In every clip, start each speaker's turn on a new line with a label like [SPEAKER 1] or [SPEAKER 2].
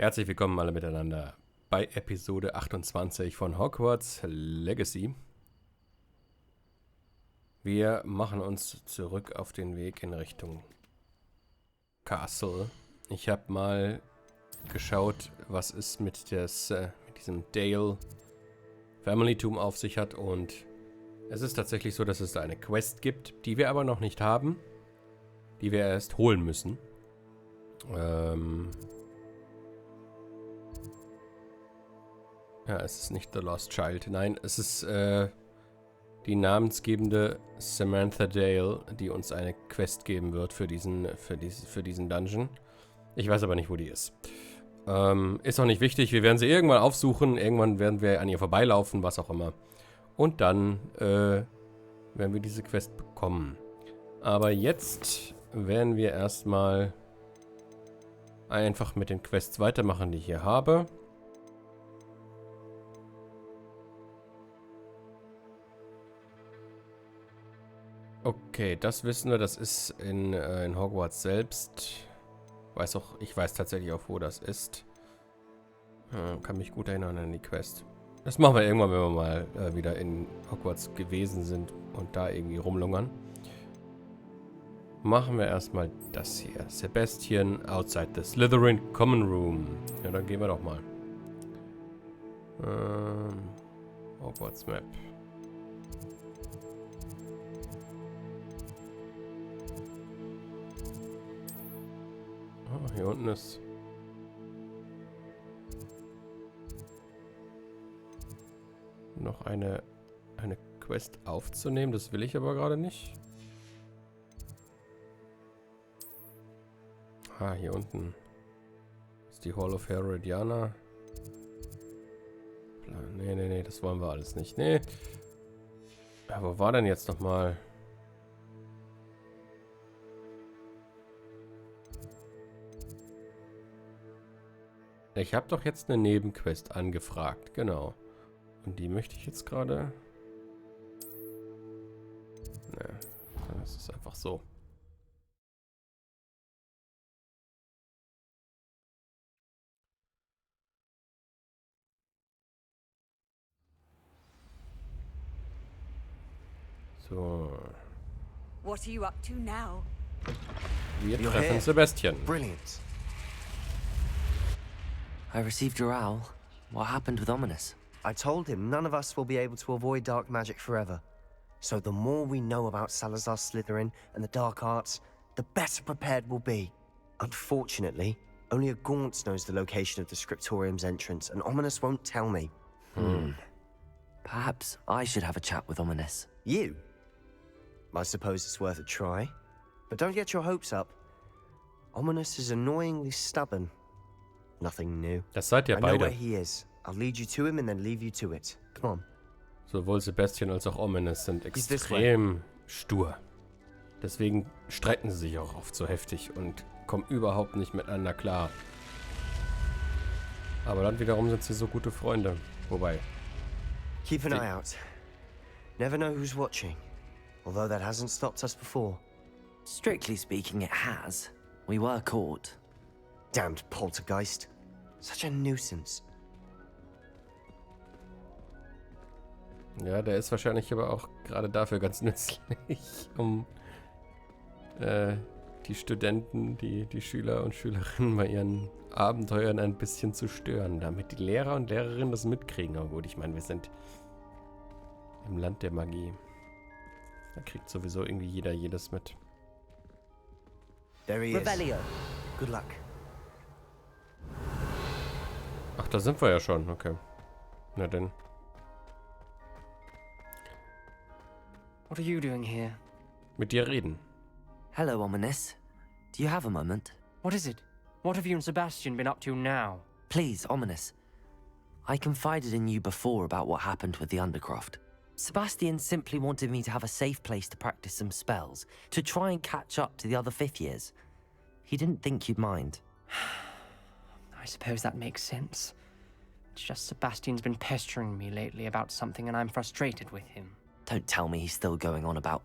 [SPEAKER 1] Herzlich willkommen alle miteinander bei Episode 28 von Hogwarts Legacy. Wir machen uns zurück auf den Weg in Richtung Castle. Ich habe mal geschaut, was es mit diesem Dale Family-Tum auf sich hat, und es ist tatsächlich so, dass es da eine Quest gibt, die wir aber noch nicht haben, die wir erst holen müssen. Ja, es ist nicht The Lost Child. Nein, es ist die namensgebende Samantha Dale, die uns eine Quest geben wird für diesen Dungeon. Ich weiß aber nicht, wo die ist. Ist auch nicht wichtig. Wir werden sie irgendwann aufsuchen. Irgendwann werden wir an ihr vorbeilaufen, was auch immer. Und dann werden wir diese Quest bekommen. Aber jetzt werden wir erstmal einfach mit den Quests weitermachen, die ich hier habe. Okay, das wissen wir, das ist in Hogwarts selbst. Ich weiß tatsächlich auch, wo das ist. Kann mich gut erinnern an die Quest. Das machen wir irgendwann, wenn wir mal wieder in Hogwarts gewesen sind und da irgendwie rumlungern. Machen wir erstmal das hier. Sebastian outside the Slytherin Common Room. Ja, dann gehen wir doch mal. Hogwarts Map. Oh, hier unten ist noch eine Quest aufzunehmen. Das will ich aber gerade nicht. Ah, hier unten ist die Hall of Herodiana. Nee, das wollen wir alles nicht. Nee. Ja, wo war denn jetzt nochmal? Ich habe doch jetzt eine Nebenquest angefragt, genau. Und die möchte ich jetzt gerade... Ne, das ist einfach so. So.
[SPEAKER 2] What are you up to now?
[SPEAKER 1] Wir treffen Sebastian.
[SPEAKER 3] Brilliant.
[SPEAKER 4] I received your owl. What happened with Ominous?
[SPEAKER 3] I told him none of us will be able to avoid dark magic forever. So the more we know about Salazar Slytherin and the dark arts, the better prepared we'll be. Unfortunately, only a Gaunt knows the location of the Scriptorium's entrance, and Ominous won't tell me.
[SPEAKER 4] Perhaps I should have a chat with Ominous.
[SPEAKER 3] You? I suppose it's worth a try. But don't get your hopes up. Ominous is annoyingly stubborn. Nothing new.
[SPEAKER 1] Das seid ihr
[SPEAKER 3] I know where
[SPEAKER 1] beide.
[SPEAKER 3] he is. I'll lead you to him and then leave you to it. Come on.
[SPEAKER 1] Sowohl Sebastian als auch Ominous sind extrem stur. Deswegen streiten sie sich auch oft so heftig und kommen überhaupt nicht miteinander klar. Aber dann wiederum sind sie so gute Freunde. Wobei.
[SPEAKER 3] Keep an eye out. Never know who's watching. Although that hasn't stopped us before.
[SPEAKER 4] Strictly speaking, it has. We were caught.
[SPEAKER 3] Damned poltergeist. Such a nuisance.
[SPEAKER 1] Ja, der ist wahrscheinlich aber auch gerade dafür ganz nützlich, um die Studenten, die Schüler und Schülerinnen bei ihren Abenteuern ein bisschen zu stören, damit die Lehrer und Lehrerinnen das mitkriegen. Aber gut, ich meine, wir sind im Land der Magie. Da kriegt sowieso irgendwie jeder jedes mit.
[SPEAKER 3] There he is.
[SPEAKER 2] Revelio.
[SPEAKER 3] Good luck.
[SPEAKER 1] Ach, da sind wir ja schon. Okay. Na denn.
[SPEAKER 5] What are you doing here?
[SPEAKER 1] Mit dir reden.
[SPEAKER 4] Hello, Ominous. Do you have a moment?
[SPEAKER 5] What is it? What have you and Sebastian been up to now?
[SPEAKER 4] Please, Ominous. I confided in you before about what happened with the Undercroft. Sebastian simply wanted me to have a safe place to practice some spells, to try and catch up to the other fifth years. He didn't think you'd mind.
[SPEAKER 5] I suppose that makes sense. It's just Sebastian's been pestering me lately about something and I'm frustrated with him.
[SPEAKER 4] Don't tell me he's still going on about,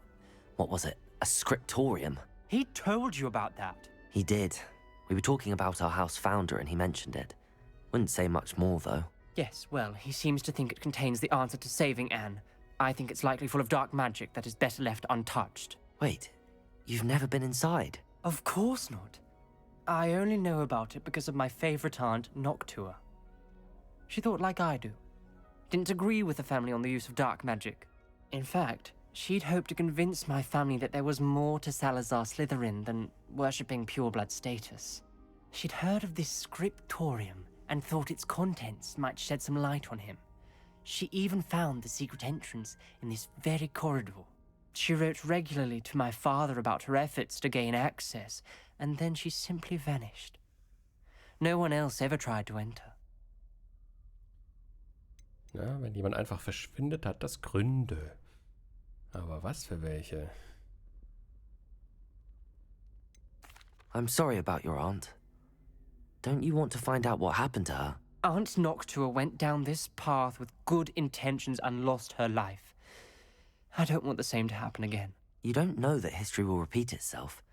[SPEAKER 4] what was it, a scriptorium?
[SPEAKER 5] He told you about that.
[SPEAKER 4] He did. We were talking about our house founder and he mentioned it. Wouldn't say much more, though.
[SPEAKER 5] Yes, well, he seems to think it contains the answer to saving Anne. I think it's likely full of dark magic that is better left untouched.
[SPEAKER 4] Wait, you've never been inside?
[SPEAKER 5] Of course not. I only know about it because of my favorite aunt, Noctua. She thought like I do. Didn't agree with the family on the use of dark magic. In fact, she'd hoped to convince my family that there was more to Salazar Slytherin than worshipping pureblood status. She'd heard of this scriptorium and thought its contents might shed some light on him. She even found the secret entrance in this very corridor. She wrote regularly to my father about her efforts to gain access, and then she simply vanished. No one else ever tried to enter.
[SPEAKER 1] Ja, wenn jemand einfach verschwindet, hat das Gründe. Aber was für welche?
[SPEAKER 4] I'm sorry about your aunt. Don't you want to find out what happened to her?
[SPEAKER 5] Aunt Noctua went down this path with good intentions and lost her life. I don't want the same to happen again.
[SPEAKER 4] You don't know that history will repeat itself.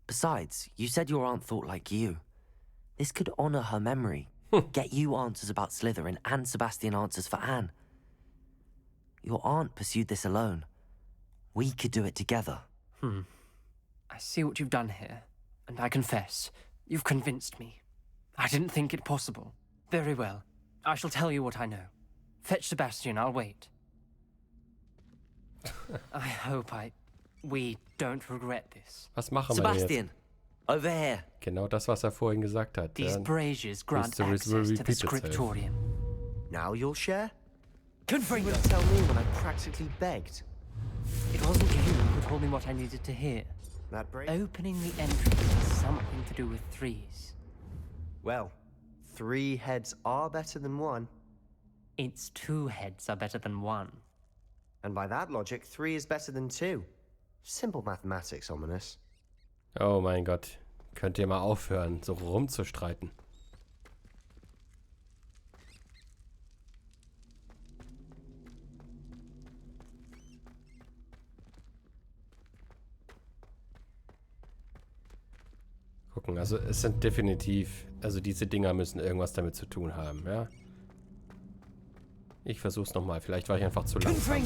[SPEAKER 4] Besides, you said your aunt thought like you. This could honor her memory. Get you answers about Slytherin and Sebastian answers for Anne. Your aunt pursued this alone. We could do it together.
[SPEAKER 5] I see what you've done here, and I confess, you've convinced me. I didn't think it possible. Very well. I shall tell you what I know. Fetch Sebastian, I'll wait. I hope we don't regret this.
[SPEAKER 1] Was machen wir jetzt?
[SPEAKER 4] Sebastian, over here.
[SPEAKER 1] Genau das, was vorhin gesagt hat.
[SPEAKER 5] These braziers grant
[SPEAKER 1] History will
[SPEAKER 5] access to the
[SPEAKER 1] repeat itself.
[SPEAKER 5] scriptorium.
[SPEAKER 3] Now you'll share? You
[SPEAKER 5] Confringo!
[SPEAKER 3] wouldn't tell me when I practically begged.
[SPEAKER 5] It wasn't you who told me what I needed to hear.
[SPEAKER 3] That brave?
[SPEAKER 5] Opening the entrance has something to do with threes.
[SPEAKER 3] Well, 3 heads are better than 1.
[SPEAKER 5] Its 2 heads are better than 1.
[SPEAKER 3] And by that logic, 3 is better than 2. Simple mathematics, Ominous.
[SPEAKER 1] Oh mein Gott. Könnt ihr mal aufhören, so rumzustreiten? Gucken, also es sind definitiv, also diese Dinger müssen irgendwas damit zu tun haben, ja? Ich versuch's nochmal, vielleicht war ich einfach zu langsam.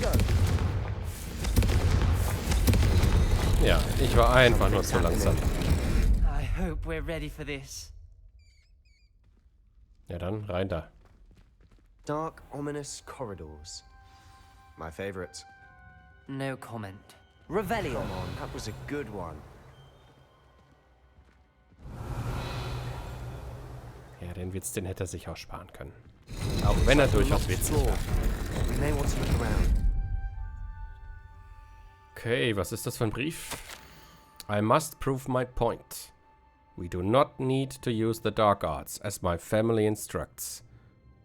[SPEAKER 1] Ja, ich war einfach nur zu langsam.
[SPEAKER 5] I hope we're ready for this.
[SPEAKER 1] Ja dann, rein da.
[SPEAKER 3] Dark, ominous corridors. My favorite.
[SPEAKER 5] No comment.
[SPEAKER 4] Revelio.
[SPEAKER 3] Come on, that was a good one.
[SPEAKER 1] Ja, den Witz, den hätte er sich auch sparen können. Auch wenn er durchaus witzig war.
[SPEAKER 3] We may want to look around.
[SPEAKER 1] Okay, was ist das für ein Brief? I must prove my point. We do not need to use the dark arts, as my family instructs.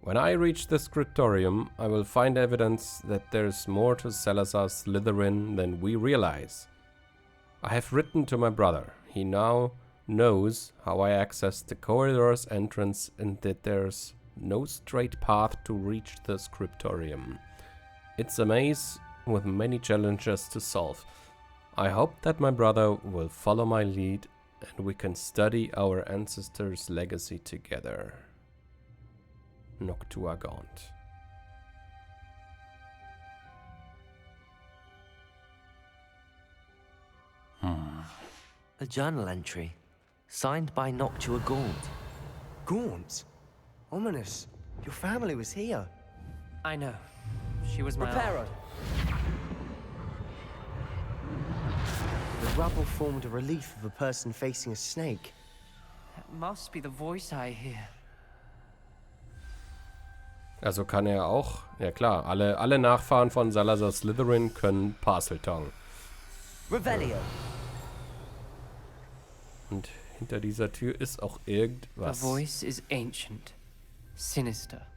[SPEAKER 1] When I reach the scriptorium, I will find evidence that there is more to Salazar Slytherin than we realize. I have written to my brother. He now knows how I access the corridor's entrance and that there's no straight path to reach the scriptorium. It's a maze with many challenges to solve. I hope that my brother will follow my lead and we can study our ancestors' legacy together. Noctua Gaunt.
[SPEAKER 4] A journal entry, signed by Noctua Gaunt.
[SPEAKER 3] Gaunt? Ominous. Your family was here.
[SPEAKER 5] I know. She was my
[SPEAKER 3] Reparo.
[SPEAKER 5] aunt.
[SPEAKER 3] The rubble formed a relief of a person facing a snake.
[SPEAKER 5] That must be the voice I hear.
[SPEAKER 1] Also kann er auch, ja klar, alle Nachfahren von Salazar Slytherin können Parseltongue.
[SPEAKER 4] Revelio.
[SPEAKER 1] Und hinter dieser Tür ist auch
[SPEAKER 5] The
[SPEAKER 1] irgendwas.
[SPEAKER 5] voice is ancient, sinister.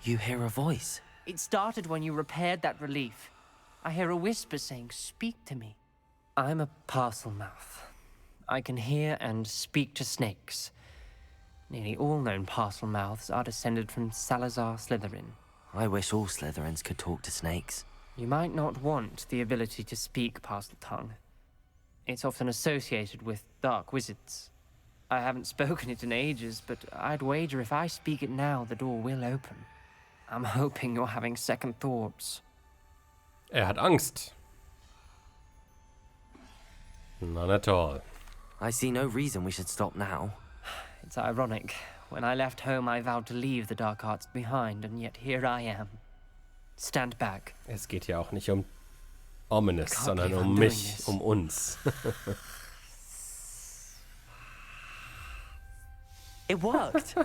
[SPEAKER 4] You hear a voice.
[SPEAKER 5] It started when you repaired that relief. I hear a whisper saying, "Speak to me." I'm a parcel mouth. I can hear and speak to snakes. Nearly all known parcel mouths are descended from Salazar Slytherin.
[SPEAKER 4] I wish all Slytherins could talk to snakes.
[SPEAKER 5] You might not want the ability to speak parcel tongue. It's often associated with dark wizards. I haven't spoken it in ages, but I'd wager if I speak it now, the door will open. I'm hoping you're having second thoughts.
[SPEAKER 1] hat Angst. None at all.
[SPEAKER 4] I see no reason we should stop now.
[SPEAKER 5] It's ironic. When I left home, I vowed to leave the dark arts behind, and yet here I am. Stand back.
[SPEAKER 1] Es geht ja auch nicht um Ominous,
[SPEAKER 5] Can't
[SPEAKER 1] sondern
[SPEAKER 5] believe
[SPEAKER 1] um
[SPEAKER 5] I'm
[SPEAKER 1] mich,
[SPEAKER 5] doing this.
[SPEAKER 1] um uns.
[SPEAKER 4] It worked!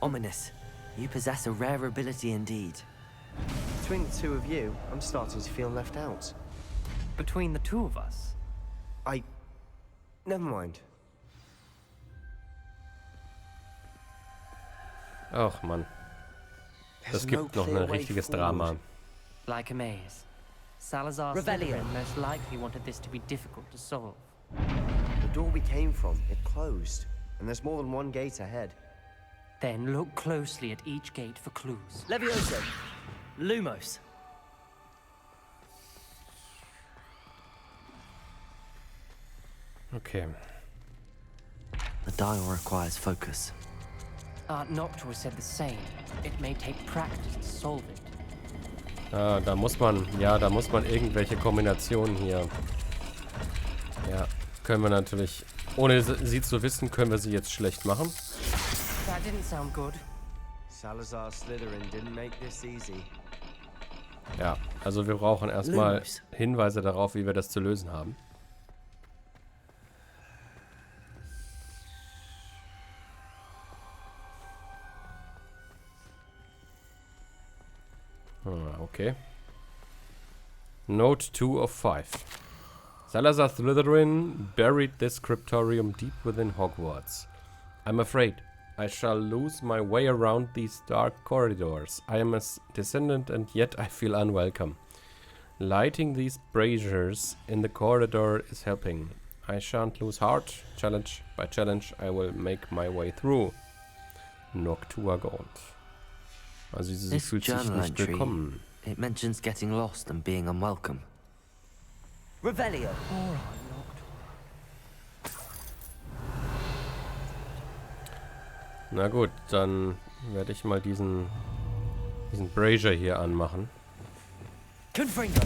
[SPEAKER 4] Ominous, you possess a rare ability indeed.
[SPEAKER 3] Between the two of you, I'm starting to feel left out.
[SPEAKER 5] Between the two of us.
[SPEAKER 3] Never mind.
[SPEAKER 1] Ach Mann, das gibt noch ein richtiges Drama.
[SPEAKER 5] Like a maze. Salazar
[SPEAKER 2] Revelio.
[SPEAKER 5] Slytherin most likely wanted this to be difficult to solve.
[SPEAKER 3] The door we came from, it closed. And there's more than one gate ahead.
[SPEAKER 5] Then look closely at each gate for clues.
[SPEAKER 2] Levioso.
[SPEAKER 4] Lumos.
[SPEAKER 1] Okay.
[SPEAKER 4] The dial requires focus.
[SPEAKER 5] Aunt Noctua said the same. It may take practice to solve it.
[SPEAKER 1] Da muss man irgendwelche Kombinationen hier. Ja, können wir natürlich, ohne sie zu wissen, können wir sie jetzt schlecht machen.
[SPEAKER 5] That didn't sound good.
[SPEAKER 3] Salazar Slytherin didn't make this easy.
[SPEAKER 1] Ja, also wir brauchen erstmal Hinweise darauf, wie wir das zu lösen haben. Okay. Note 2 of 5. Salazar Slytherin buried this scriptorium deep within Hogwarts. I'm afraid I shall lose my way around these dark corridors. I am a descendant and yet I feel unwelcome. Lighting these braziers in the corridor is helping. I shan't lose heart. Challenge by challenge I will make my way through. Noctua Gaunt. Also sie fühlt sich nicht willkommen.
[SPEAKER 4] It mentions getting lost and being unwelcome.
[SPEAKER 2] Revelio.
[SPEAKER 1] Na gut, dann werde ich mal diesen Brazier hier anmachen.
[SPEAKER 2] Confringo.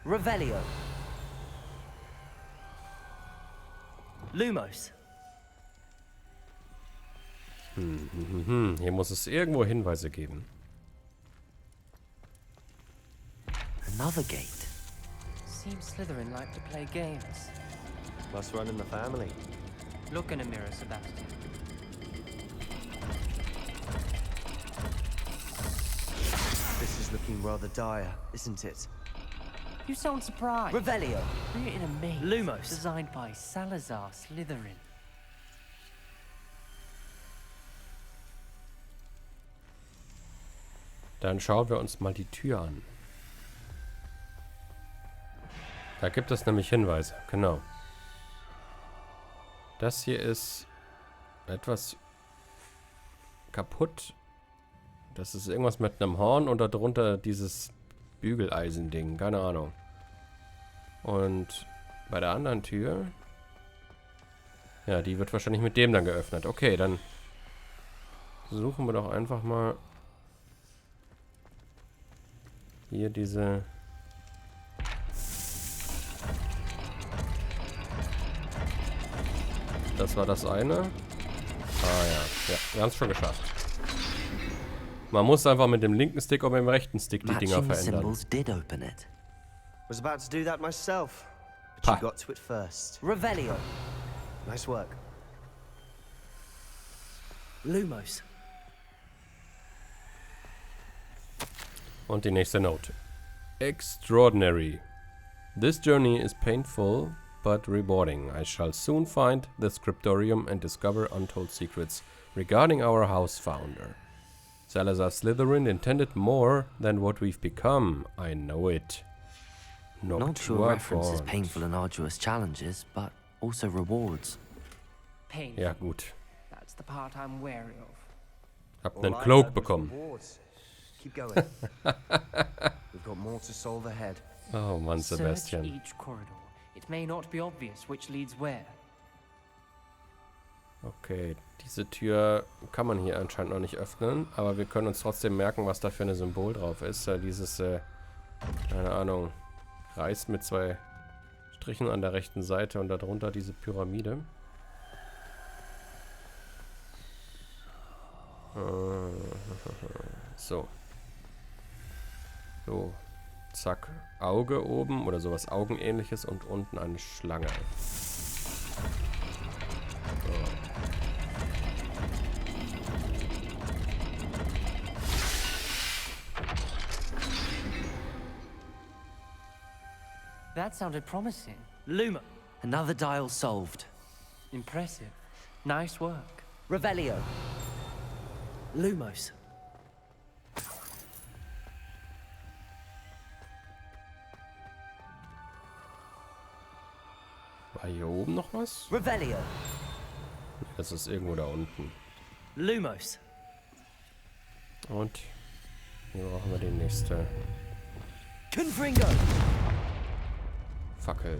[SPEAKER 2] Revelio.
[SPEAKER 4] Lumos.
[SPEAKER 1] Hier muss es irgendwo Hinweise geben.
[SPEAKER 4] Another gate.
[SPEAKER 5] Seems Slytherin like to play games.
[SPEAKER 3] Must run in the family.
[SPEAKER 5] Look in a mirror, Sebastian.
[SPEAKER 3] This is looking rather dire, isn't it?
[SPEAKER 5] You sound surprised.
[SPEAKER 2] Revelio.
[SPEAKER 5] We're in a maze
[SPEAKER 4] Lumos.
[SPEAKER 5] designed by Salazar Slytherin.
[SPEAKER 1] Dann schauen wir uns mal die Tür an. Da gibt es nämlich Hinweise, genau. Das hier ist etwas kaputt. Das ist irgendwas mit einem Horn und darunter dieses Bügeleisending, keine Ahnung. Und bei der anderen Tür, ja, die wird wahrscheinlich mit dem dann geöffnet. Okay, dann suchen wir doch einfach mal hier diese... Das war das eine. Ah ja, ja, wir haben es schon geschafft. Man muss einfach mit dem linken Stick oder mit dem rechten Stick die Dinger
[SPEAKER 4] Matching
[SPEAKER 1] verändern.
[SPEAKER 4] symbols did open it.
[SPEAKER 3] Was about to do that myself, but
[SPEAKER 1] Pa.
[SPEAKER 3] you got to it first.
[SPEAKER 2] Revelio.
[SPEAKER 3] Nice work.
[SPEAKER 4] Lumos.
[SPEAKER 1] Und die nächste Note. Extraordinary. This journey is painful but rewarding. I shall soon find the scriptorium and discover untold secrets regarding our house founder. Salazar Slytherin intended more than what we've become. I know it.
[SPEAKER 4] Noctua references
[SPEAKER 1] Gaunt.
[SPEAKER 4] painful and arduous challenges, but also rewards.
[SPEAKER 5] Painful.
[SPEAKER 1] Ja, gut.
[SPEAKER 5] That's the part I'm wary of.
[SPEAKER 1] Habt
[SPEAKER 3] All
[SPEAKER 1] einen
[SPEAKER 3] I
[SPEAKER 1] Cloak
[SPEAKER 3] had was
[SPEAKER 1] bekommen.
[SPEAKER 3] rewards. Keep going. We've got more to solve ahead.
[SPEAKER 1] Oh Mann,
[SPEAKER 5] Search
[SPEAKER 1] Sebastian.
[SPEAKER 5] each corridor. It may not be obvious which leads where.
[SPEAKER 1] Okay, diese Tür kann man hier anscheinend noch nicht öffnen, aber wir können uns trotzdem merken, was da für ein Symbol drauf ist. Dieses, keine Ahnung, Kreis mit 2 Strichen an der rechten Seite und darunter diese Pyramide. So. So. Zack. Auge oben oder sowas Augenähnliches und unten eine Schlange.
[SPEAKER 5] That sounded promising.
[SPEAKER 4] Luma. Another dial solved.
[SPEAKER 5] Impressive. Nice work.
[SPEAKER 2] Revelio.
[SPEAKER 4] Lumos.
[SPEAKER 1] War hier oben noch was?
[SPEAKER 2] Revelio.
[SPEAKER 1] Das ist irgendwo da unten.
[SPEAKER 4] Lumos.
[SPEAKER 1] Und hier brauchen wir die nächste
[SPEAKER 2] Confringo.
[SPEAKER 1] Fackel.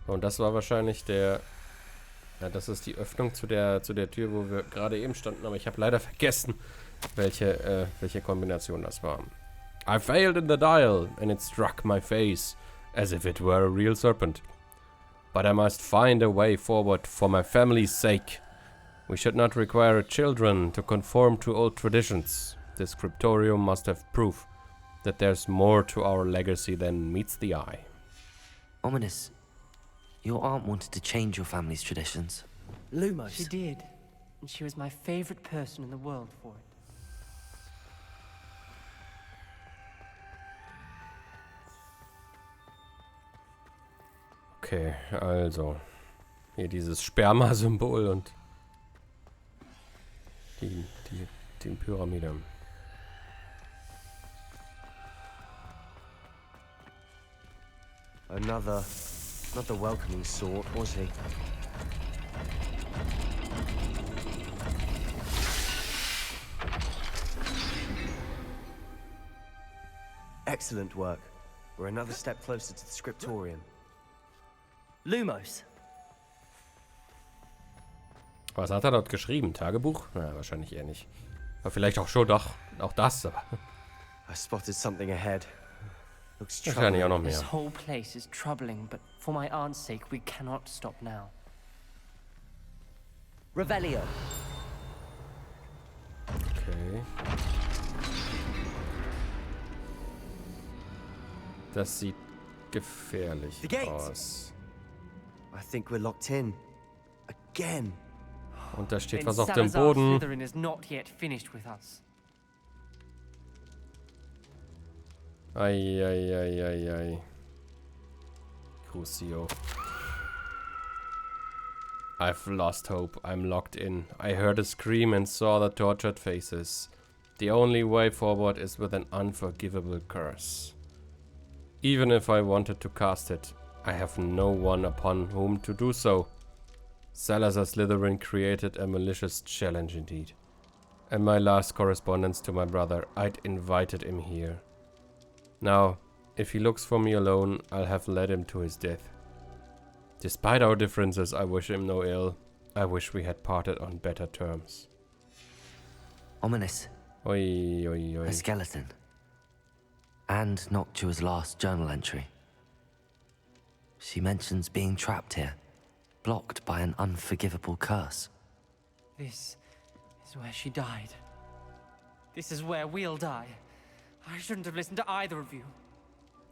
[SPEAKER 1] Und das war wahrscheinlich der... Ja, das ist die Öffnung zu der Tür, wo wir gerade eben standen. Aber ich habe leider vergessen, welche Kombination das war. I failed in the dial and it struck my face as if it were a real serpent. But I must find a way forward for my family's sake. We should not require children to conform to old traditions. This cryptorium must have proof that there's more to our legacy than meets the eye.
[SPEAKER 4] Ominous. Your aunt wanted to change your family's traditions. Lumos.
[SPEAKER 5] She did. And she was my favorite person in the world for it.
[SPEAKER 1] Okay, also. Hier dieses Sperma-Symbol und die Pyramide.
[SPEAKER 3] Another, not the welcoming sort, was he? Excellent work. We're another step closer to the scriptorium.
[SPEAKER 4] Lumos.
[SPEAKER 1] Was hat er dort geschrieben? Tagebuch? Na, wahrscheinlich eher nicht. Aber vielleicht auch schon, doch. Auch das, aber.
[SPEAKER 3] I spotted something ahead. Looks
[SPEAKER 1] Wahrscheinlich auch
[SPEAKER 3] troubling.
[SPEAKER 1] noch mehr.
[SPEAKER 5] This whole place is troubling, but for my aunt's sake, we cannot stop now.
[SPEAKER 2] Revelio.
[SPEAKER 1] Okay. Das sieht gefährlich
[SPEAKER 3] The gate.
[SPEAKER 1] aus.
[SPEAKER 3] I think we're locked in. Again.
[SPEAKER 1] Und da steht
[SPEAKER 5] Then
[SPEAKER 1] was auf dem
[SPEAKER 5] Salazar
[SPEAKER 1] Boden.
[SPEAKER 5] Slytherin is not yet finished with us.
[SPEAKER 1] Eieieiei. Crucio. I've lost hope. I'm locked in. I heard a scream and saw the tortured faces. The only way forward is with an unforgivable curse. Even if I wanted to cast it, I have no one upon whom to do so. Salazar Slytherin created a malicious challenge indeed. In my last correspondence to my brother, I'd invited him here. Now, if he looks for me alone, I'll have led him to his death. Despite our differences, I wish him no ill. I wish we had parted on better terms.
[SPEAKER 4] Ominous.
[SPEAKER 1] Oi, oi, oi.
[SPEAKER 4] A skeleton. And Noctua's last journal entry. She mentions being trapped here, blocked by an unforgivable curse.
[SPEAKER 5] This is where she died. This is where we'll die. I shouldn't have listened to either of you.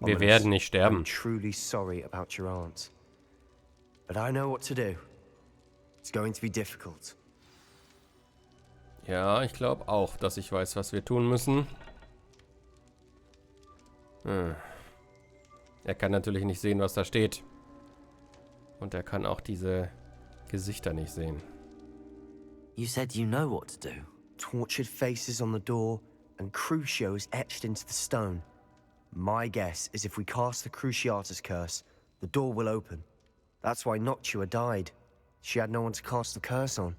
[SPEAKER 1] Wir
[SPEAKER 3] Ominous.
[SPEAKER 1] werden nicht sterben.
[SPEAKER 3] I'm truly sorry about your aunt. But I know what to do. It's going to be difficult.
[SPEAKER 1] Ja, ich glaube auch, dass ich weiß, was wir tun müssen. Er kann natürlich nicht sehen, was da steht. Und er kann auch diese Gesichter nicht sehen.
[SPEAKER 4] You said you know what to do.
[SPEAKER 3] Tortured faces on the door and Crucios etched into the stone. My guess is if we cast the Cruciatus curse, the door will open. That's why Noctua died. She had no one to cast the curse on.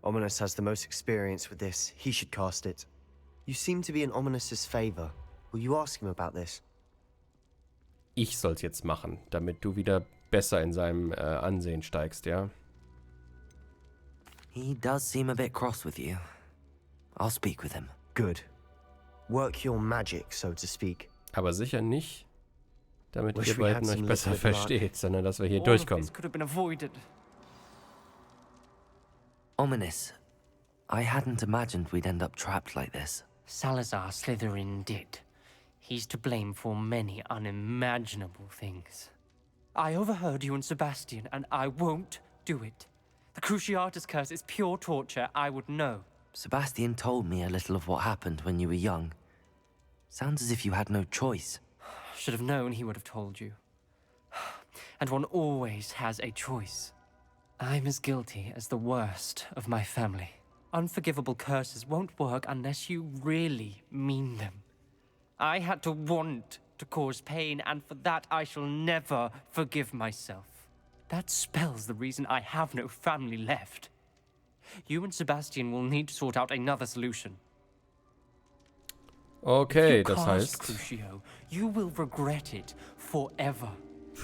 [SPEAKER 3] Ominous has the most experience with this. He should cast it. You seem to be in Ominous's favor. Will you ask him about this?
[SPEAKER 1] Ich soll's jetzt machen, damit du wieder besser in seinem Ansehen steigst, ja?
[SPEAKER 4] He does seem a bit cross with you. I'll speak with him.
[SPEAKER 3] Good. Work your magic, so to speak.
[SPEAKER 1] Aber sicher nicht, damit
[SPEAKER 3] Wish
[SPEAKER 1] ihr
[SPEAKER 3] we had
[SPEAKER 1] beiden euch
[SPEAKER 3] some
[SPEAKER 1] besser
[SPEAKER 3] liquid luck.
[SPEAKER 1] versteht, sondern dass wir hier
[SPEAKER 5] All of
[SPEAKER 1] durchkommen.
[SPEAKER 5] this could have been avoided.
[SPEAKER 4] Ominous. I hadn't imagined we'd end up trapped like this.
[SPEAKER 5] Salazar Slytherin did. He's to blame for many unimaginable things. I overheard you and Sebastian, and I won't do it. The Cruciatus curse is pure torture, I would know.
[SPEAKER 4] Sebastian told me a little of what happened when you were young. Sounds as if you had no choice.
[SPEAKER 5] Should have known he would have told you. And one always has a choice. I'm as guilty as the worst of my family. Unforgivable curses won't work unless you really mean them. I had to want to cause pain, and for that I shall never forgive myself. That spells the reason I have no family left. You and Sebastian will need to sort out another solution.
[SPEAKER 1] Okay,
[SPEAKER 5] You
[SPEAKER 1] das
[SPEAKER 5] cast
[SPEAKER 1] heißt...
[SPEAKER 5] Crucio, you will regret it forever.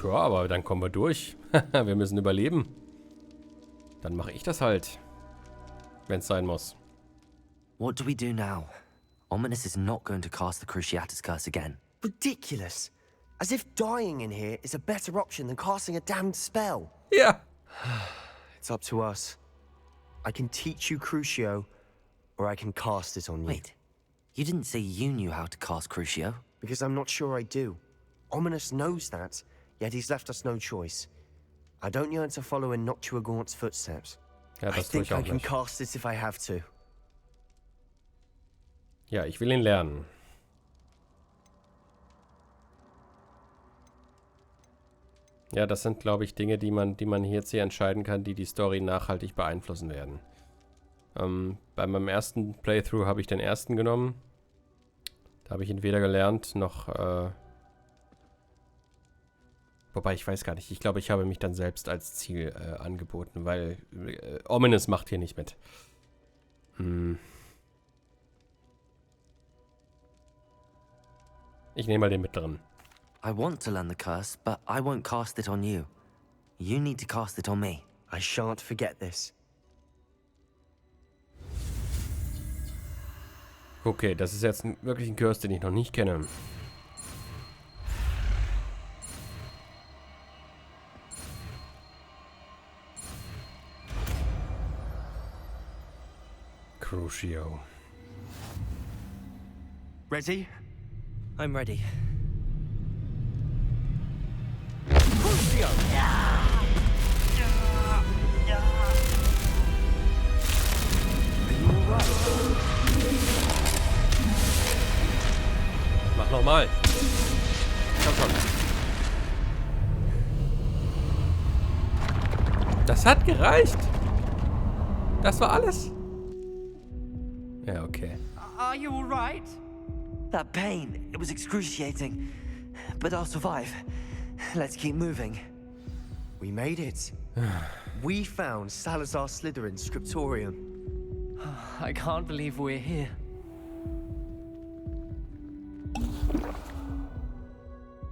[SPEAKER 1] Ja, aber dann kommen wir durch. Wir müssen überleben. Dann mache ich das halt. Wenn es sein muss.
[SPEAKER 4] What do we do now? Ominous is not going to cast the Cruciatus curse again.
[SPEAKER 3] Ridiculous. As if dying in here is a better option than casting a damned spell.
[SPEAKER 1] Ja.
[SPEAKER 3] It's up to us. I can teach you Crucio, or I can cast it on you.
[SPEAKER 4] Wait, you didn't say you knew how to cast Crucio?
[SPEAKER 3] Because I'm not sure I do. Ominous knows that, yet he's left us no choice. I don't yearn to follow in Noctua Gaunt's footsteps.
[SPEAKER 1] Ja,
[SPEAKER 3] I
[SPEAKER 1] das tue
[SPEAKER 3] think
[SPEAKER 1] ich
[SPEAKER 3] I
[SPEAKER 1] auch
[SPEAKER 3] can
[SPEAKER 1] nicht.
[SPEAKER 3] cast it if I have to.
[SPEAKER 1] Ja, ich will ihn lernen. Ja, das sind, glaube ich, Dinge, die man hier jetzt hier entscheiden kann, die die Story nachhaltig beeinflussen werden. Bei meinem ersten Playthrough habe ich den ersten genommen. Da habe ich ihn weder gelernt, noch... Wobei, ich weiß gar nicht. Ich glaube, ich habe mich dann selbst als Ziel angeboten, weil Ominous macht hier nicht mit. Ich nehme mal den mittleren.
[SPEAKER 4] I want to learn the curse, but I won't cast it on you. You need to cast it on me.
[SPEAKER 3] I shan't forget this.
[SPEAKER 1] Okay, das ist jetzt wirklich ein Curse, den ich noch nicht kenne. Crucio.
[SPEAKER 2] Ready?
[SPEAKER 4] I'm ready.
[SPEAKER 2] Crucio!
[SPEAKER 1] Mach nochmal. Komm schon. Das hat gereicht. Das war alles. Ja, okay.
[SPEAKER 5] Are you alright?
[SPEAKER 4] That pain, it was excruciating. But I'll survive. Let's keep moving.
[SPEAKER 3] We made it. We found Salazar Slytherin's scriptorium.
[SPEAKER 5] I can't believe we're here.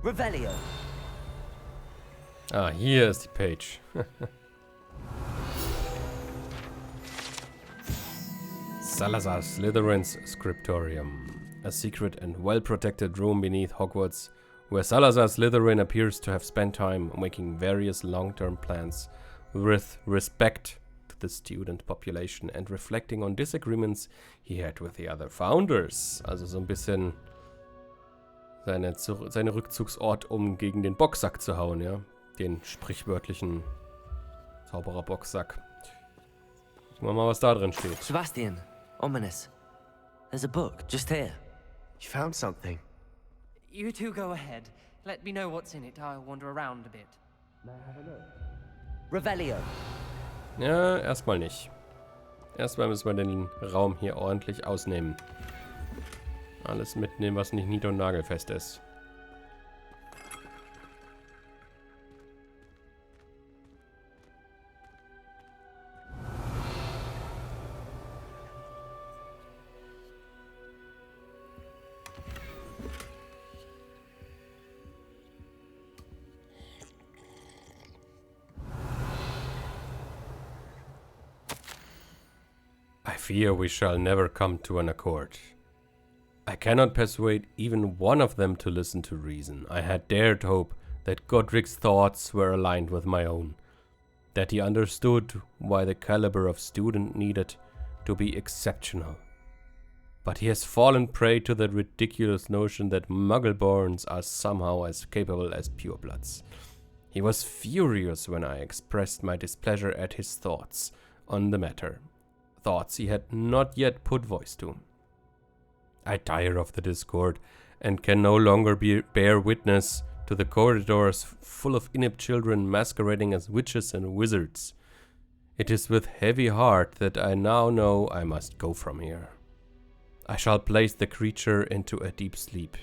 [SPEAKER 4] Revelio.
[SPEAKER 1] Ah, hier ist die Page. Salazar Slytherin's Scriptorium. A secret and well-protected room beneath Hogwarts, where Salazar Slytherin appears to have spent time making various long-term plans with respect to the student population and reflecting on disagreements he had with the other founders. Also so ein bisschen seine Rückzugsort, um gegen den Boxsack zu hauen, ja. Den sprichwörtlichen Zauberer-Boxsack. Gucken wir mal, was da drin steht.
[SPEAKER 4] Sebastian, Ominous. There's a book just here.
[SPEAKER 3] You found something.
[SPEAKER 5] You two go ahead. Let me know what's in it. I'll wander around a bit.
[SPEAKER 4] Revelio.
[SPEAKER 1] Ja, erstmal nicht. Erstmal müssen wir den Raum hier ordentlich ausnehmen. Alles mitnehmen, was nicht nied- und nagelfest ist. fear we shall never come to an accord. I cannot persuade even one of them to listen to reason. I had dared hope that Godric's thoughts were aligned with my own, that he understood why the caliber of student needed to be exceptional. But he has fallen prey to the ridiculous notion that Muggle-borns are somehow as capable as purebloods. He was furious when I expressed my displeasure at his thoughts on the matter, thoughts he had not yet put voice to. I tire of the discord and can no longer bear witness to the corridors full of inept children masquerading as witches and wizards. It is with heavy heart that I now know I must go from here. I shall place the creature into a deep sleep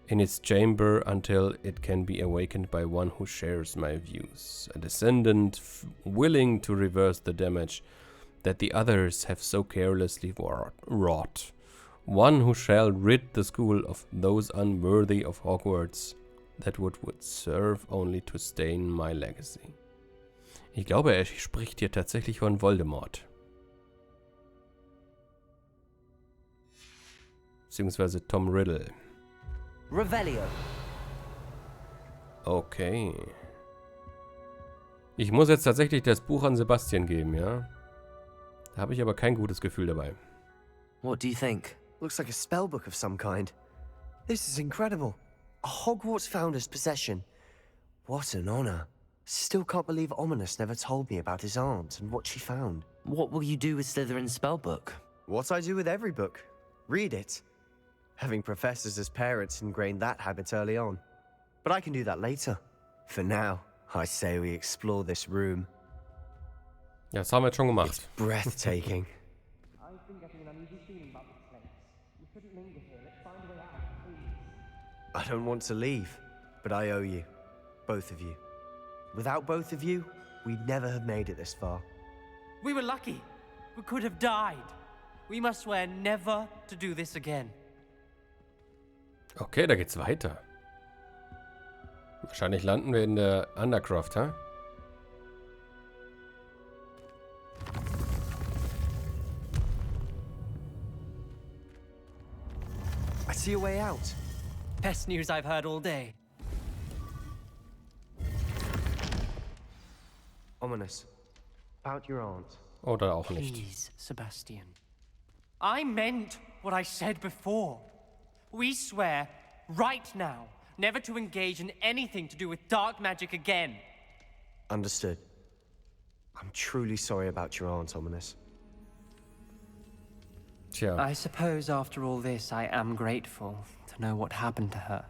[SPEAKER 1] in its chamber until it can be awakened by one who shares my views, a descendant willing to reverse the damage that the others have so carelessly wrought, one who shall rid the school of those unworthy of Hogwarts that would serve only to stain my legacy. Ich glaube, er spricht hier tatsächlich von Voldemort. Beziehungsweise Tom Riddle.
[SPEAKER 4] Revelio.
[SPEAKER 1] Okay. Ich muss jetzt tatsächlich das Buch an Sebastian geben, ja? Da habe ich aber kein gutes Gefühl dabei.
[SPEAKER 4] What do you think?
[SPEAKER 3] Looks like a spellbook of some kind. This is incredible. A Hogwarts founder's possession. What an honor. Still can't believe Ominous never told me about his aunt and what she found.
[SPEAKER 4] What will you do with Slytherin's spellbook?
[SPEAKER 3] What I do with every book. Read it. Having professors as parents ingrained that habit early on. But I can do that later. For now, I say we explore this room.
[SPEAKER 1] Ja, das haben wir jetzt schon gemacht.
[SPEAKER 3] It's breathtaking.
[SPEAKER 5] I've been getting an uneasy feeling about this place. You shouldn't linger here. Let's find a way out, please.
[SPEAKER 3] I don't want to leave, but I owe you. Both of you. Without both of you, we'd never have made it this far.
[SPEAKER 5] We were lucky. We could have died. We must swear never to do this again.
[SPEAKER 1] Okay, da geht's weiter. Wahrscheinlich landen wir in der Undercroft, ha?
[SPEAKER 3] I see a way out.
[SPEAKER 5] Best news I've heard all day.
[SPEAKER 3] Ominous. About your aunt.
[SPEAKER 1] Oder auch nicht.
[SPEAKER 5] Please, Sebastian. I meant what I said before. We swear, right now, never to engage in anything to do with dark magic again.
[SPEAKER 3] Understood. I'm truly sorry about your aunt, Ominous.
[SPEAKER 1] Tja,
[SPEAKER 5] I suppose after all this, I am grateful to know what happened to her.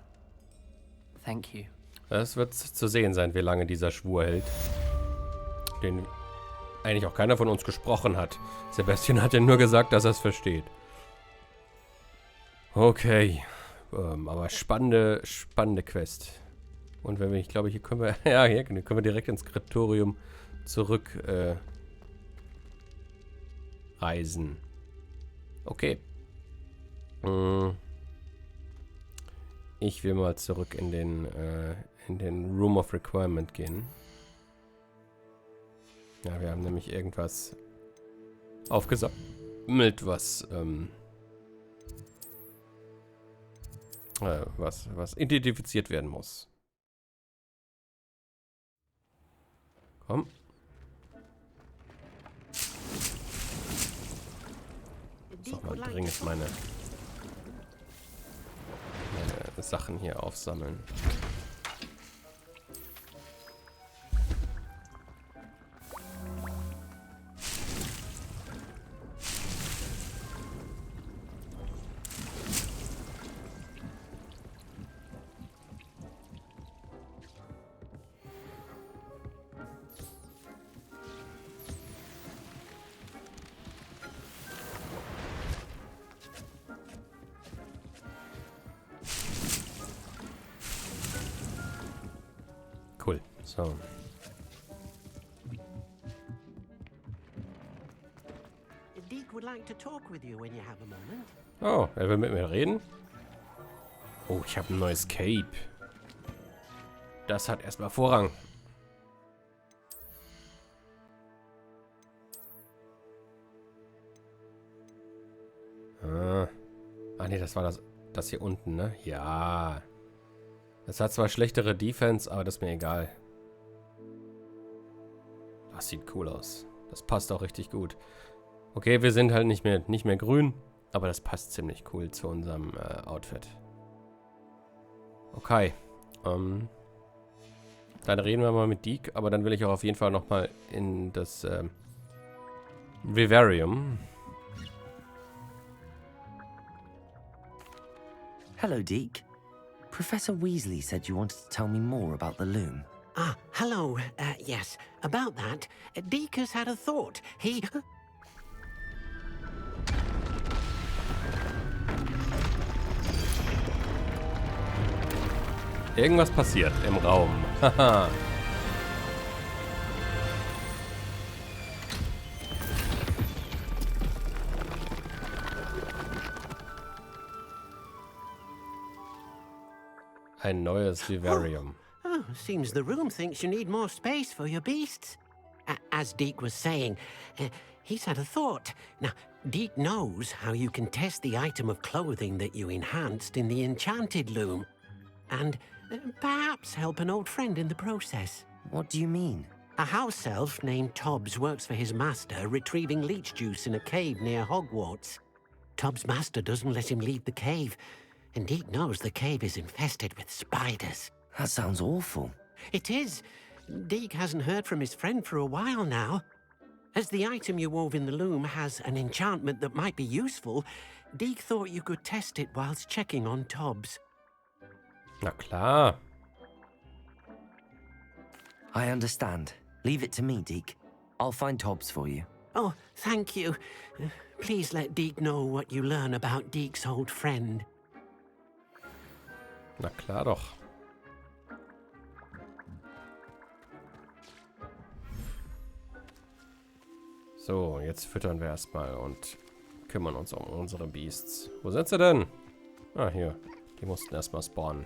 [SPEAKER 5] Thank you.
[SPEAKER 1] es wird zu sehen sein, wie lange dieser Schwur hält. Den eigentlich auch keiner von uns gesprochen hat. Sebastian hat ja nur gesagt, dass er es versteht. Okay. Aber spannende Quest. Und wenn wir, ich glaube, hier können wir, ja, hier können wir direkt ins Skriptorium zurück reisen. Okay. Ich will mal zurück in den Room of Requirement gehen. Ja, wir haben nämlich irgendwas aufgesammelt, was identifiziert werden muss. Komm. Ich muss mal dringend meine Sachen hier aufsammeln. Cool. So.
[SPEAKER 6] Deek would like to talk with you when you have a moment.
[SPEAKER 1] Oh, er will mit mir reden? Oh, ich habe ein neues Cape. Das hat erstmal Vorrang. das war das hier unten, ne? Ja. Es hat zwar schlechtere Defense, aber das ist mir egal. Das sieht cool aus. Das passt auch richtig gut. Okay, wir sind halt nicht mehr grün, aber das passt ziemlich cool zu unserem Outfit. Okay. Dann reden wir mal mit Deke, aber dann will ich auch auf jeden Fall nochmal in das Vivarium.
[SPEAKER 4] Hello, Deke. Professor Weasley said you wanted to tell me more about the loom.
[SPEAKER 6] Ah, hello. Yes, about that. Deke has had a thought. He...
[SPEAKER 1] Irgendwas passiert im Raum. Haha. Ein neues Vivarium.
[SPEAKER 6] Oh, seems the room thinks you need more space for your beasts. As Deke was saying, he's had a thought. Now, Deke knows how you can test the item of clothing that you enhanced in the enchanted loom. And perhaps help an old friend in the process.
[SPEAKER 4] What do you mean?
[SPEAKER 6] A house elf named Tobbs works for his master, retrieving leech juice in a cave near Hogwarts. Tobbs' master doesn't let him leave the cave, and Deke knows the cave is infested with spiders.
[SPEAKER 4] That sounds awful.
[SPEAKER 6] It is. Deke hasn't heard from his friend for a while now. As the item you wove in the loom has an enchantment that might be useful, Deke thought you could test it whilst checking on Tobbs.
[SPEAKER 1] Na klar.
[SPEAKER 4] I understand. Leave it to me, Deke. I'll find Tobbs for you.
[SPEAKER 6] Oh, thank you. Please let Deke know what you learn about Deke's old friend.
[SPEAKER 1] Na klar doch. So, jetzt füttern wir erstmal und kümmern uns um unsere Beasts. Wo sind sie denn? Ah, hier. Die mussten erstmal spawnen.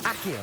[SPEAKER 4] Accio!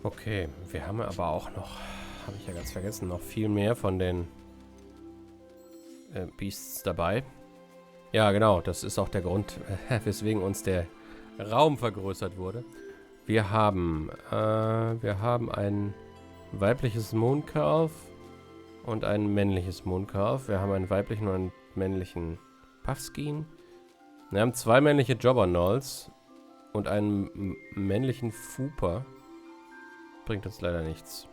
[SPEAKER 1] Okay, wir haben aber auch noch, habe ich ja ganz vergessen, noch viel mehr von den Beasts dabei. Ja, genau, das ist auch der Grund, weswegen uns der Raum vergrößert wurde. Wir haben ein weibliches Mooncalf und ein männliches Mooncalf. Wir haben einen weiblichen und einen männlichen Puffskein. Wir haben 2 männliche Jobbernolls und einen männlichen Fuper. Bringt uns leider nichts.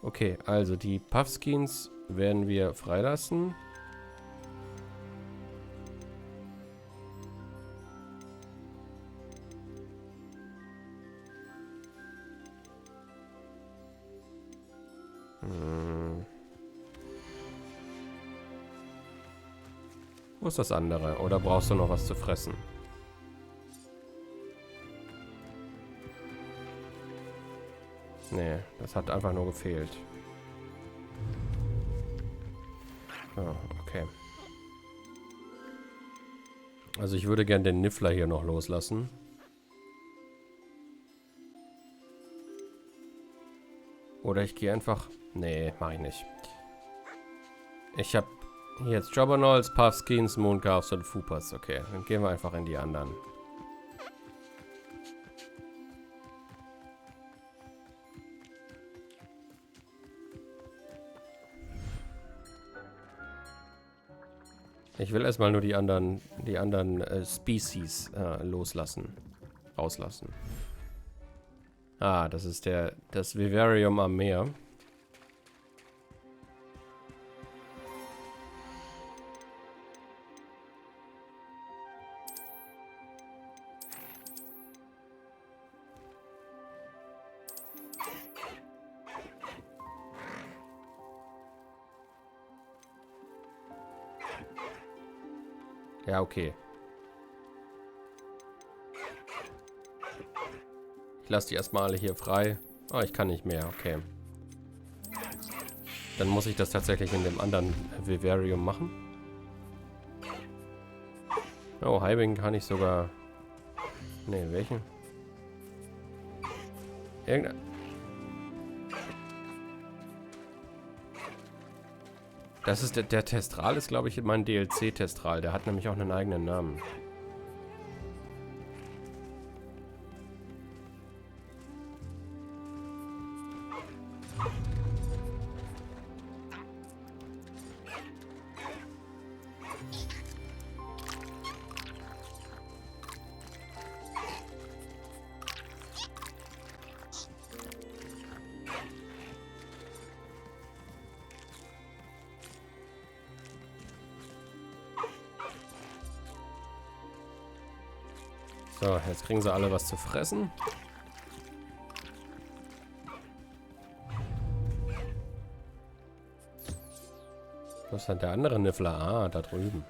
[SPEAKER 1] Okay, also die Puffskins werden wir freilassen. Wo ist das andere? Oder brauchst du noch was zu fressen? Nee, das hat einfach nur gefehlt. Oh, okay. Also ich würde gern den Niffler hier noch loslassen. Oder ich gehe einfach... Nee, mache ich nicht. Ich habe hier jetzt Jobberknolls, Puffskins, Mooncalves und Fupas. Okay, dann gehen wir einfach in die anderen. Ich will erstmal nur die anderen Species loslassen. Rauslassen. Ah, das ist das Vivarium am Meer. Ja, okay. Ich lasse die erstmal alle hier frei. Oh, ich kann nicht mehr. Okay. Dann muss ich das tatsächlich in dem anderen Vivarium machen. Oh, Hiving kann ich sogar... Ne, welchen? Irgendein... Das ist der Testral, ist glaube ich mein DLC-Testral. Der hat nämlich auch einen eigenen Namen. So, jetzt kriegen sie alle was zu fressen. Wo ist denn der andere Niffler? Ah, da drüben.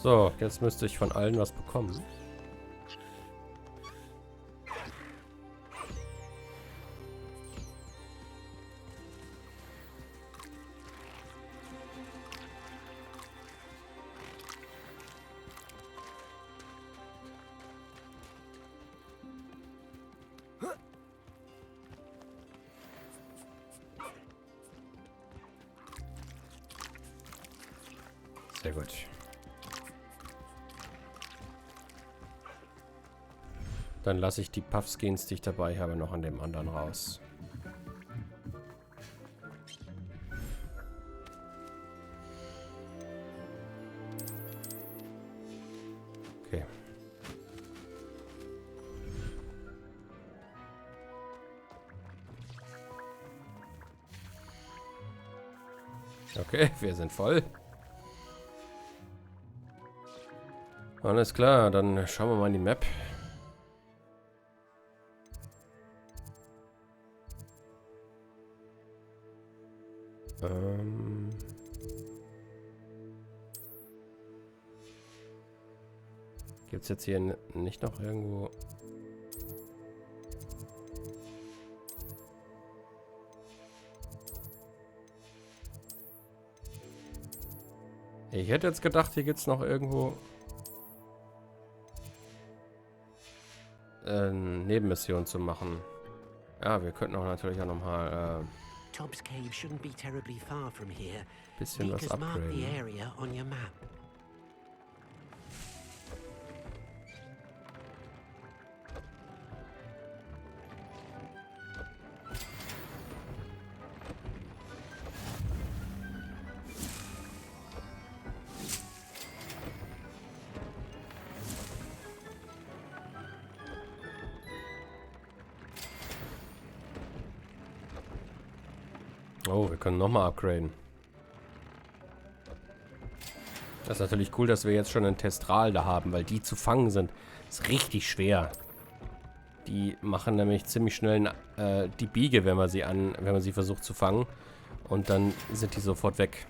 [SPEAKER 1] So, jetzt müsste ich von allen was bekommen. Sehr gut. Dann lasse ich die Puffskins, die ich dabei habe, noch an dem anderen raus. Okay. Okay, wir sind voll. Alles klar, dann schauen wir mal in die Map. Gibt es jetzt hier nicht noch irgendwo... Ich hätte jetzt gedacht, hier gibt es noch irgendwo... Nebenmission zu machen. Ja, wir könnten auch natürlich auch nochmal
[SPEAKER 6] Tobbs Cave shouldn't be terribly far from here.
[SPEAKER 1] bisschen was
[SPEAKER 6] Deek has marked the
[SPEAKER 1] upgraden.
[SPEAKER 6] area on your map.
[SPEAKER 1] Oh, wir können nochmal upgraden. Das ist natürlich cool, dass wir jetzt schon einen Testral da haben, weil die zu fangen sind. Ist richtig schwer. Die machen nämlich ziemlich schnell die Biege, wenn man sie versucht zu fangen. Und dann sind die sofort weg.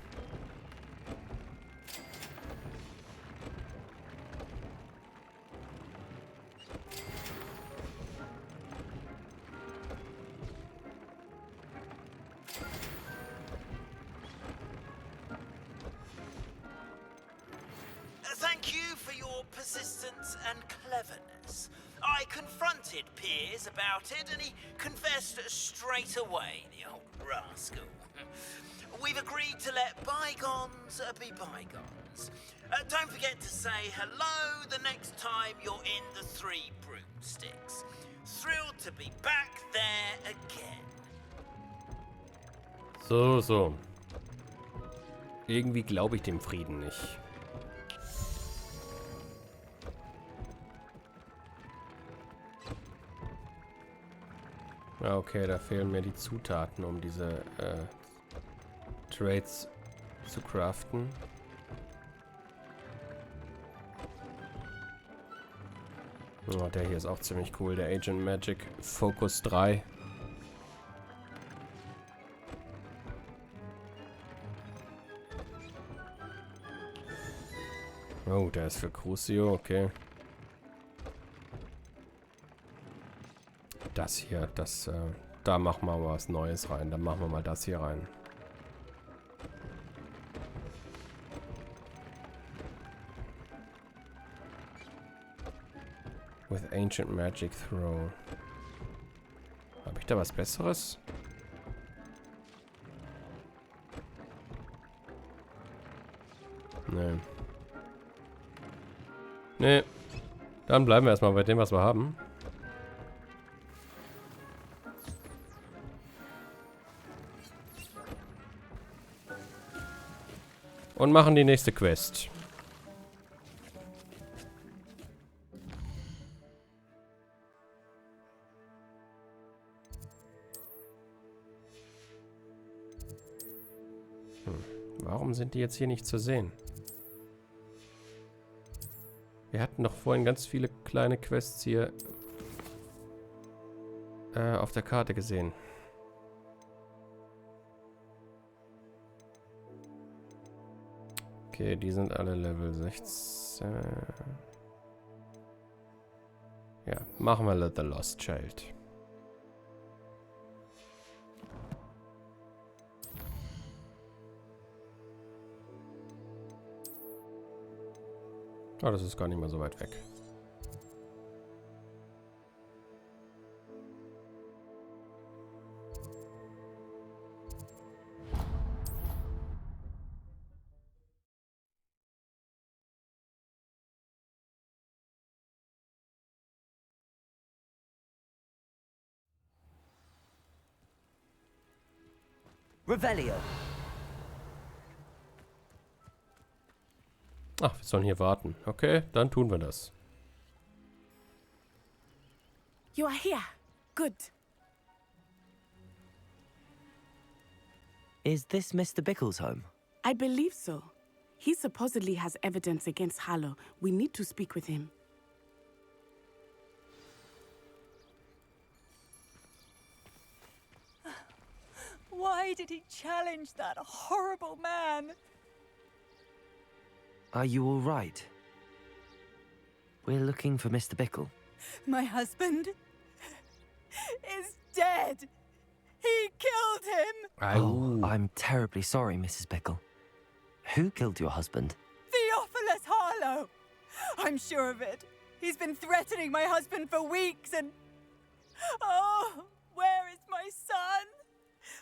[SPEAKER 7] Thank you for your persistence and cleverness. I confronted Piers about it, and he confessed straight away, the old rascal. We've agreed to let bygones be bygones. Don't forget to say hello the next time you're in the Three Broomsticks. Thrilled to be back there again.
[SPEAKER 1] So. Irgendwie glaube ich dem Frieden nicht. Ja, okay, da fehlen mir die Zutaten, um diese Trades zu craften. Oh, der hier ist auch ziemlich cool, der Agent Magic Focus 3. Oh, der ist für Crucio, okay. Das hier, da machen wir mal was Neues rein. Dann machen wir mal das hier rein. With Ancient Magic Throw. Habe ich da was Besseres? Nee. Nee. Dann bleiben wir erstmal bei dem, was wir haben. Und machen die nächste Quest. Warum sind die jetzt hier nicht zu sehen? Wir hatten doch vorhin ganz viele kleine Quests hier auf der Karte gesehen. Okay, die sind alle Level 16. Ja, machen wir The Lost Child. Oh, das ist gar nicht mal so weit weg.
[SPEAKER 4] Revelio.
[SPEAKER 1] Ach, wir sollen hier warten. Okay, dann tun wir das.
[SPEAKER 8] You are here. Good.
[SPEAKER 4] Is this Mr. Bickle's home?
[SPEAKER 8] I believe so. He supposedly has evidence against Harlow. We need to speak with him.
[SPEAKER 9] Why did he challenge that horrible man?
[SPEAKER 4] Are you all right? We're looking for Mr. Bickle.
[SPEAKER 9] My husband is dead. He killed him.
[SPEAKER 4] Oh, I'm terribly sorry, Mrs. Bickle. Who killed your husband?
[SPEAKER 9] Theophilus Harlow. I'm sure of it. He's been threatening my husband for weeks and... Oh, where is my son?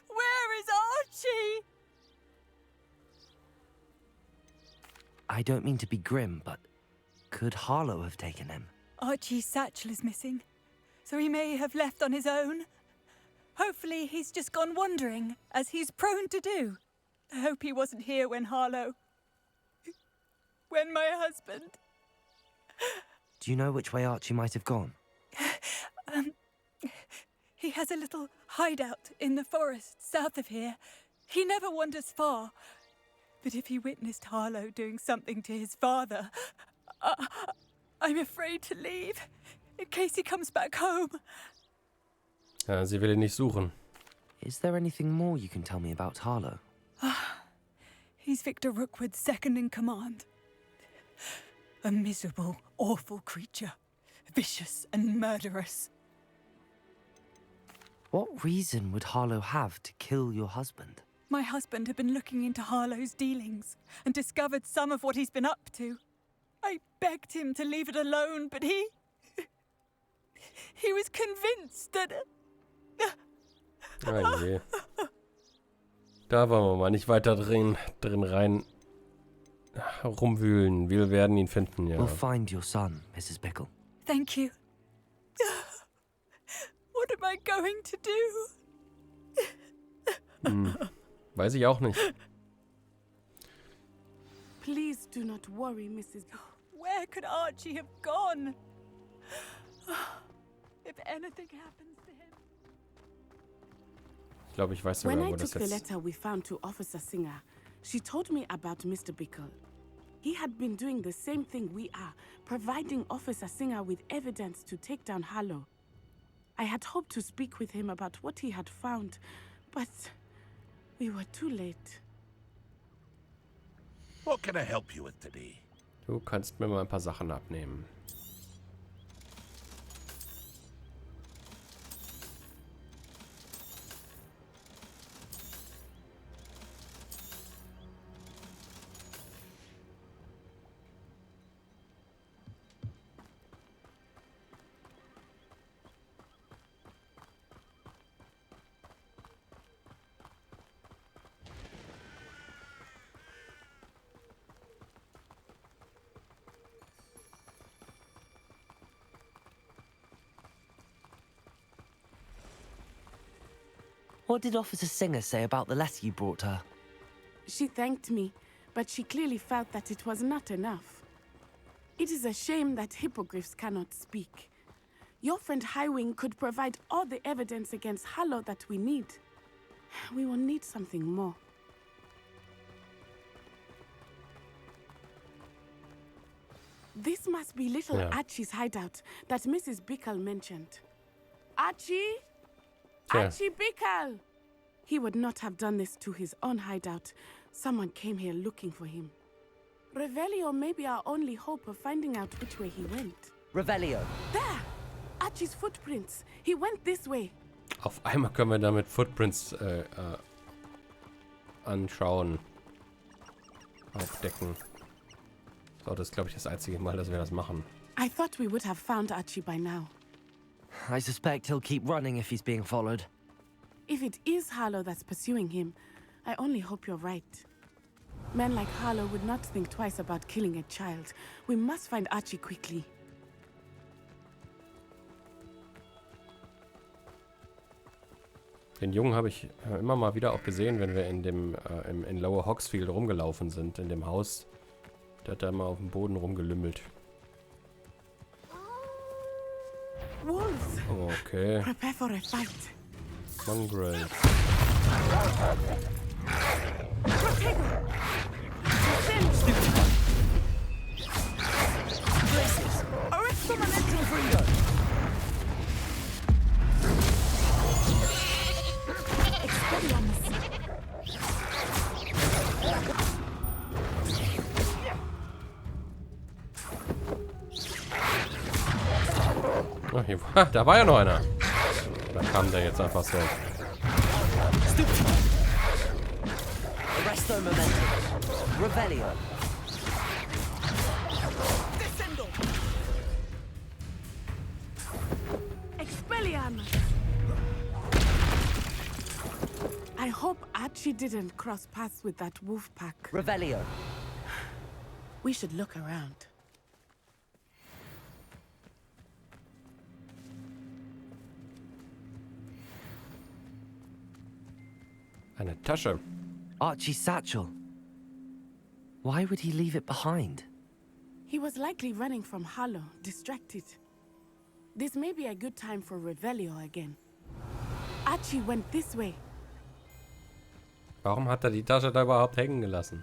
[SPEAKER 9] Where is Archie?
[SPEAKER 4] I don't mean to be grim, but could Harlow have taken him?
[SPEAKER 9] Archie's satchel is missing, so he may have left on his own. Hopefully he's just gone wandering, as he's prone to do. I hope he wasn't here when Harlow... when my husband...
[SPEAKER 4] Do you know which way Archie might have gone?
[SPEAKER 9] He has a little hideout in the forest south of here. He never wanders far. But if he witnessed Harlow doing something to his father, I'm afraid to leave, in case he comes back home.
[SPEAKER 1] Ja, sie will ihn nicht suchen.
[SPEAKER 4] Is there anything more you can tell me about Harlow?
[SPEAKER 9] He's Victor Rookwood's second in command. A miserable, awful creature. Vicious and murderous.
[SPEAKER 4] What reason would Harlow have to kill your husband?
[SPEAKER 9] My husband had been looking into Harlow's dealings and discovered some of what he's been up to. I begged him to leave it alone, but he was convinced that...
[SPEAKER 1] Oh je. Da wollen wir mal nicht weiter drin rein rumwühlen. Wir werden ihn finden, ja.
[SPEAKER 4] We'll find your son, Mrs. Bickle.
[SPEAKER 9] Thank you. What am I going to do?
[SPEAKER 1] Weiß ich auch nicht.
[SPEAKER 8] Please do not worry, Mrs.
[SPEAKER 9] Where could Archie have gone? If anything happens to him...
[SPEAKER 1] Ich glaube, ich weiß
[SPEAKER 8] When
[SPEAKER 1] sogar,
[SPEAKER 8] I
[SPEAKER 1] wo das
[SPEAKER 8] took the
[SPEAKER 1] jetzt...
[SPEAKER 8] letter we found to Officer Singer, she told me about Mr. Bickle. He had been doing the same thing we are, providing Officer Singer with evidence to take down Harlow. I had hoped to speak with him about what he had found, but we were too late.
[SPEAKER 2] What can I help you with today?
[SPEAKER 1] Du kannst mir mal ein paar Sachen abnehmen.
[SPEAKER 4] What did Officer Singer say about the letter you brought her?
[SPEAKER 8] She thanked me, but she clearly felt that it was not enough. It is a shame that hippogriffs cannot speak. Your friend Highwing could provide all the evidence against Harlow that we need. We will need something more. This must be little Archie's hideout that Mrs. Bickle mentioned. Archie?
[SPEAKER 1] Yeah.
[SPEAKER 8] Archie Bickle! He would not have done this to his own hideout. Someone came here looking for him. Revelio may be our only hope of finding out which way he went.
[SPEAKER 4] Revelio.
[SPEAKER 8] There! Archie's footprints. He went this way.
[SPEAKER 1] Auf einmal können wir damit Footprints anschauen. Aufdecken. So, das ist, glaube ich, das einzige Mal, dass wir das machen.
[SPEAKER 8] I thought we would have found Archie by now.
[SPEAKER 4] I suspect he'll keep running if he's being followed.
[SPEAKER 8] If it is Harlow that's pursuing him, I only hope you're right. Men like Harlow would not think twice about killing a child. We must find Archie quickly.
[SPEAKER 1] Den Jungen habe ich immer mal wieder auch gesehen, wenn wir in dem in Lower Hogsfield rumgelaufen sind, in dem Haus. Der hat da mal auf dem Boden rumgelümmelt.
[SPEAKER 8] Wolves!
[SPEAKER 1] Okay.
[SPEAKER 8] Prepare for a fight.
[SPEAKER 1] Mongrel. Oh, hier, da war ja noch einer. Da kam der jetzt einfach so.
[SPEAKER 4] Arresto momentum. Revelio.
[SPEAKER 8] hammers. I hope Archie didn't cross paths with that wolf pack.
[SPEAKER 4] Revelio.
[SPEAKER 8] We should look around.
[SPEAKER 1] Eine Tasche.
[SPEAKER 4] Archie's satchel. Why would he leave it behind?
[SPEAKER 8] He was likely running from Harlow, distracted. This may be a good time for Revelio again. Archie went this way.
[SPEAKER 1] Warum hat er die Tasche da überhaupt hängen gelassen?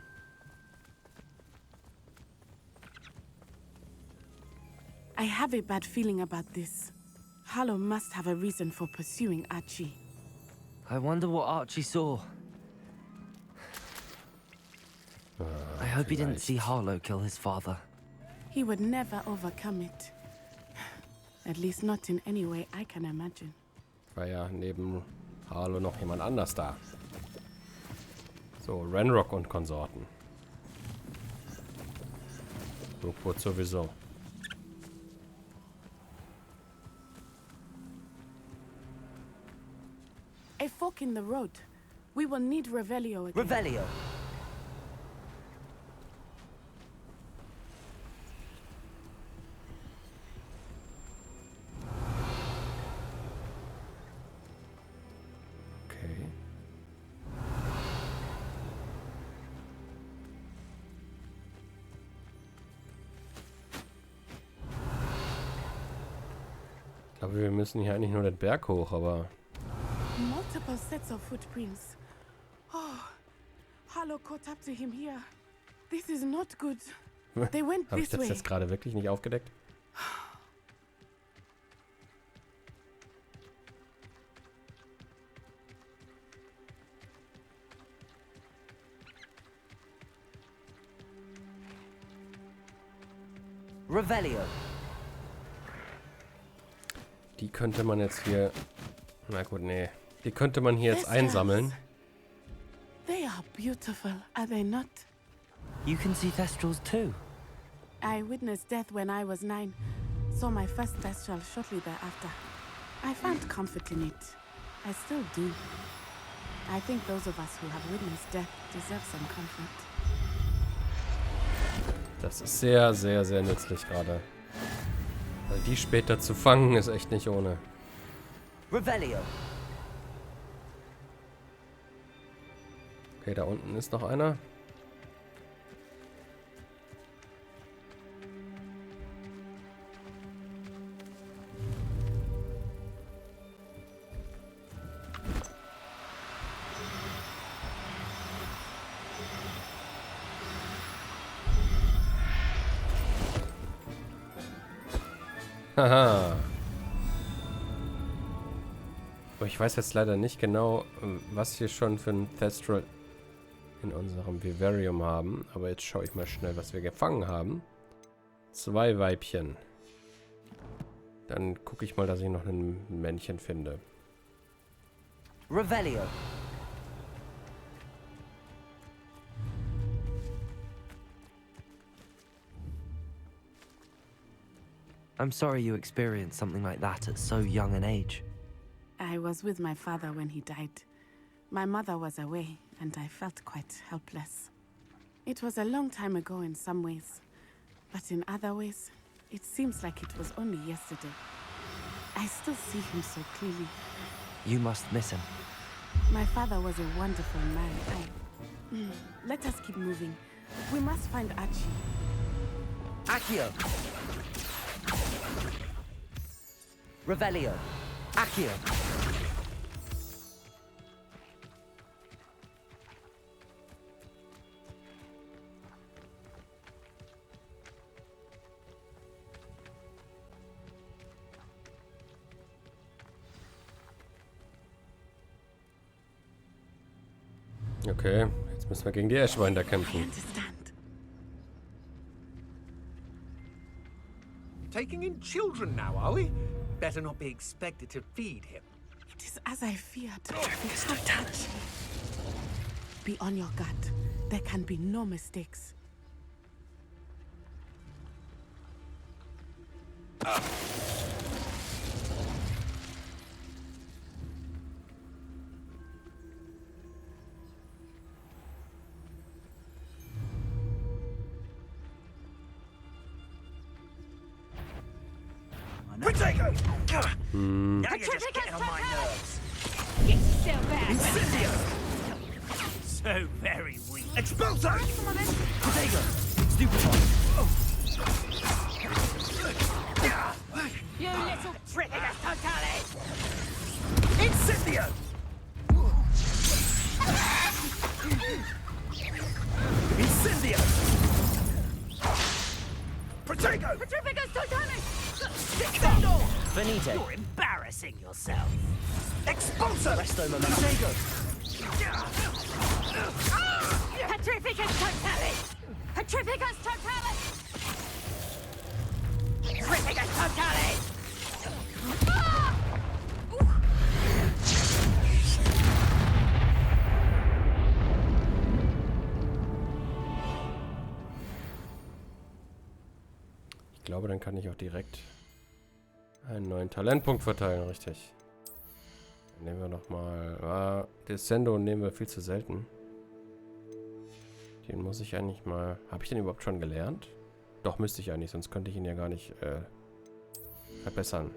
[SPEAKER 8] I have a bad feeling about this. Harlow must have a reason for pursuing Archie.
[SPEAKER 4] I wonder what Archie saw. I hope he didn't see Harlow kill his father.
[SPEAKER 8] He would never overcome it. At least not in any way I can imagine.
[SPEAKER 1] War ja neben Harlow noch jemand anders da. So, Renrock und Konsorten. Rookwood sowieso.
[SPEAKER 8] A fork in the road. We will need Revelio again.
[SPEAKER 4] Revelio.
[SPEAKER 1] Okay. Ich glaube, wir müssen hier eigentlich nur den Berg hoch, aber...
[SPEAKER 8] Multiple sets of footprints. Oh, Harlow caught up to him here. This is not good. They went
[SPEAKER 1] Habe ich
[SPEAKER 8] this
[SPEAKER 1] das
[SPEAKER 8] way.
[SPEAKER 1] jetzt gerade wirklich nicht aufgedeckt?
[SPEAKER 4] Revelio.
[SPEAKER 1] Die könnte man jetzt hier... Na gut, nee. Die könnte man hier jetzt einsammeln.
[SPEAKER 8] They are beautiful, are they not?
[SPEAKER 4] You can see Thestrals too.
[SPEAKER 8] I witnessed death when I was 9. Saw my first Thestral shortly thereafter. I found comfort in it. I still do. I think those of us who have witnessed death deserve some comfort.
[SPEAKER 1] Das ist sehr, sehr, sehr nützlich gerade. Weil die später zu fangen ist echt nicht ohne.
[SPEAKER 4] Revelio.
[SPEAKER 1] Okay, da unten ist noch einer. Haha. Aber ich weiß jetzt leider nicht genau, was wir schon für ein Thestral in unserem Vivarium haben. Aber jetzt schaue ich mal schnell, was wir gefangen haben. 2 Weibchen. Dann gucke ich mal, dass ich noch ein Männchen finde.
[SPEAKER 4] Revelio. I'm sorry you experienced something like that at so young an age.
[SPEAKER 8] I was with my father when he died. My mother was away, and I felt quite helpless. It was a long time ago in some ways, but in other ways, it seems like it was only yesterday. I still see him so clearly.
[SPEAKER 4] You must miss him.
[SPEAKER 8] My father was a wonderful man. Let us keep moving. We must find Archie.
[SPEAKER 4] Accio. Revelio. Accio.
[SPEAKER 1] Okay, jetzt müssen wir gegen die Eschweine
[SPEAKER 8] I
[SPEAKER 1] kämpfen.
[SPEAKER 8] understand.
[SPEAKER 2] Taking in children now, are we? Better not be expected to feed him.
[SPEAKER 8] It is as I feared. Don't touch. Be on your guard. There can be no mistakes.
[SPEAKER 2] Potato! Now you're just getting on my nerves. Incendio! So very weak. Expulso! Potato! Stupid one.
[SPEAKER 9] You little trickiest totally!
[SPEAKER 2] Incendio! Incendio! Potato!
[SPEAKER 9] Petrificus totally!
[SPEAKER 2] Extendo!
[SPEAKER 4] Finito.
[SPEAKER 7] You're embarrassing yourself.
[SPEAKER 2] Expulso!
[SPEAKER 3] Resto momentum.
[SPEAKER 2] Potato!
[SPEAKER 9] Petrificus totally! Petrificus totally! Petrificus totally!
[SPEAKER 1] Ich glaube, dann kann ich auch direkt einen neuen Talentpunkt verteilen, richtig. Dann nehmen wir nochmal... Descendo nehmen wir viel zu selten. Den muss ich eigentlich mal... Habe ich den überhaupt schon gelernt? Doch, müsste ich eigentlich, sonst könnte ich ihn ja gar nicht verbessern.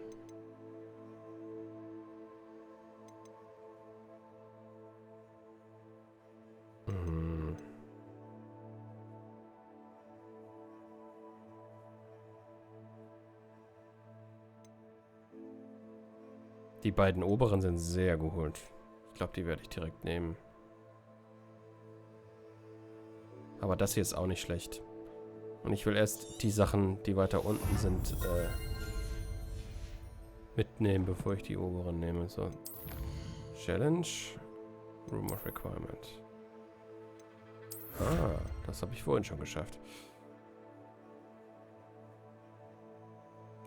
[SPEAKER 1] Die beiden oberen sind sehr geholt. Ich glaube, die werde ich direkt nehmen. Aber das hier ist auch nicht schlecht. Und ich will erst die Sachen, die weiter unten sind, mitnehmen, bevor ich die oberen nehme. So. Challenge. Room of Requirement. Ah, das habe ich vorhin schon geschafft.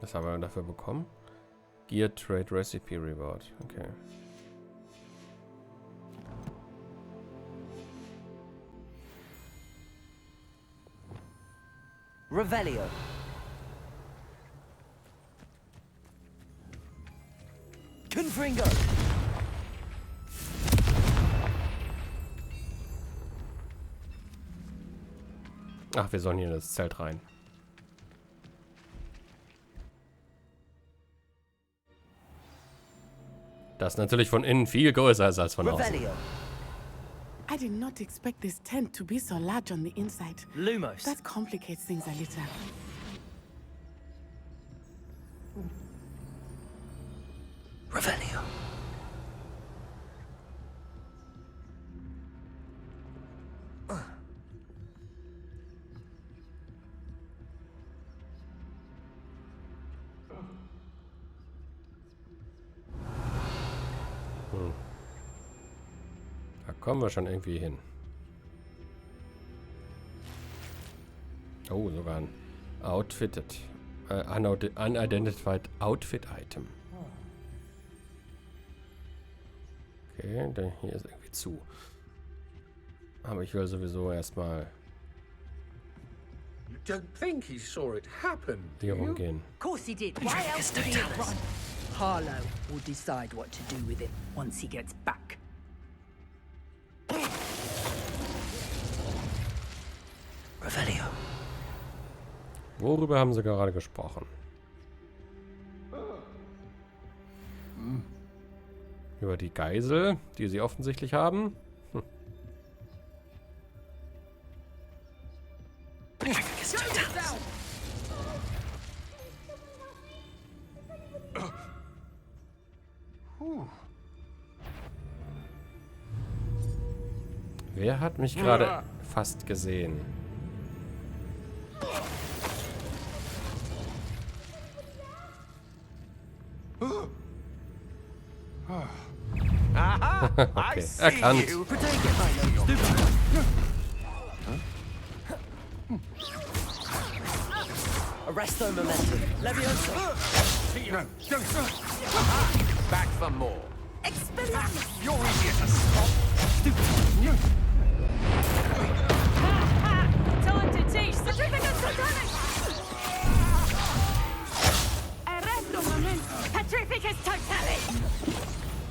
[SPEAKER 1] Was haben wir dafür bekommen? Gear Trade Recipe Reward. Okay.
[SPEAKER 4] Revelio. Confringo.
[SPEAKER 1] Ach, wir sollen hier in das Zelt rein. Das natürlich von innen viel größer ist als von außen.
[SPEAKER 4] Revelio.
[SPEAKER 8] I did not expect this tent to be so large on the inside.
[SPEAKER 4] Lumos.
[SPEAKER 8] That complicates things a little.
[SPEAKER 4] Revelio.
[SPEAKER 1] Da kommen wir schon irgendwie hin. Oh, sogar ein Outfitted. Unidentified Outfit Item. Okay, der hier ist irgendwie zu. Aber ich will sowieso erstmal
[SPEAKER 10] You don't think he saw it happen, do
[SPEAKER 1] hier
[SPEAKER 10] you?
[SPEAKER 1] rumgehen.
[SPEAKER 11] Of course he did. Why else would he have run? Harlow will decide what to do with it once he gets back.
[SPEAKER 4] Revelio.
[SPEAKER 1] Worüber haben sie gerade gesprochen? Über die Geisel, die sie offensichtlich haben. Wer hat mich gerade fast gesehen? Okay, erkannt.
[SPEAKER 4] Arresto momentum. Levioso.
[SPEAKER 10] Back for more.
[SPEAKER 11] Expelliarmus!
[SPEAKER 10] You're easier to stop.
[SPEAKER 9] Time to teach the Petrificus totally!
[SPEAKER 8] Arresto momentum.
[SPEAKER 9] Petrificus totally!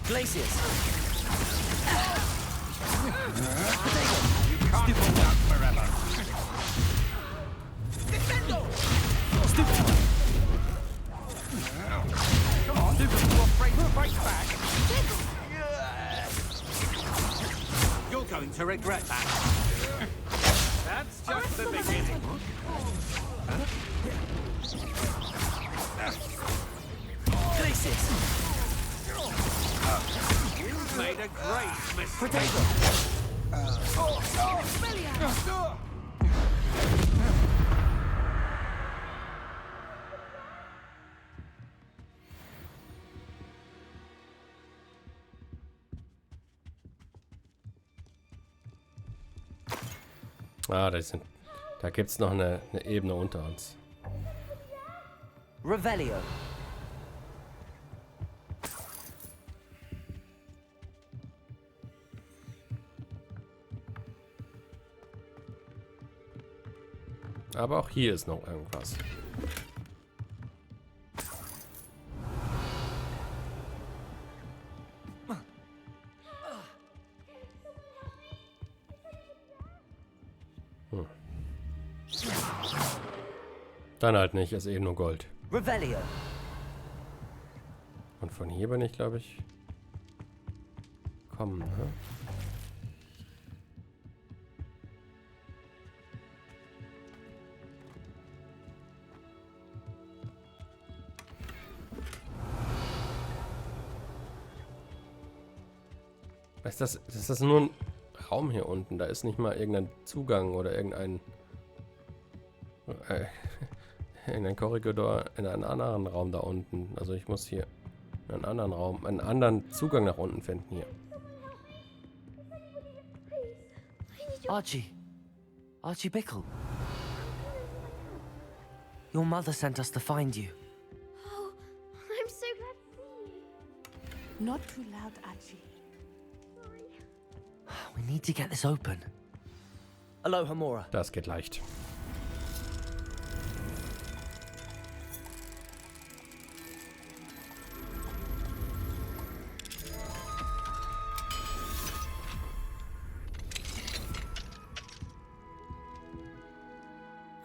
[SPEAKER 4] Glacius.
[SPEAKER 10] You can't hold out forever. the beginning.
[SPEAKER 4] Gracias.
[SPEAKER 10] You've made a great mistake.
[SPEAKER 4] Potato.
[SPEAKER 1] Ah, da gibt's noch eine Ebene unter uns.
[SPEAKER 4] Revelio.
[SPEAKER 1] Aber auch hier ist noch irgendwas. Dann halt nicht, ist eben nur Gold.
[SPEAKER 4] Revelio.
[SPEAKER 1] Und von hier bin ich, glaube ich, kommen, ne? Ist das nur ein Raum hier unten? Da ist nicht mal irgendein Zugang oder irgendein Korridor in einen anderen Raum da unten. Also ich muss hier in einen anderen Raum, einen anderen Zugang nach unten finden hier.
[SPEAKER 4] Archie Bickle. Your mother sent us to find you.
[SPEAKER 12] Oh, I'm so glad to see you.
[SPEAKER 8] Not too loud, Archie.
[SPEAKER 4] We need to get this open. Aloha, Mora.
[SPEAKER 1] Das geht leicht.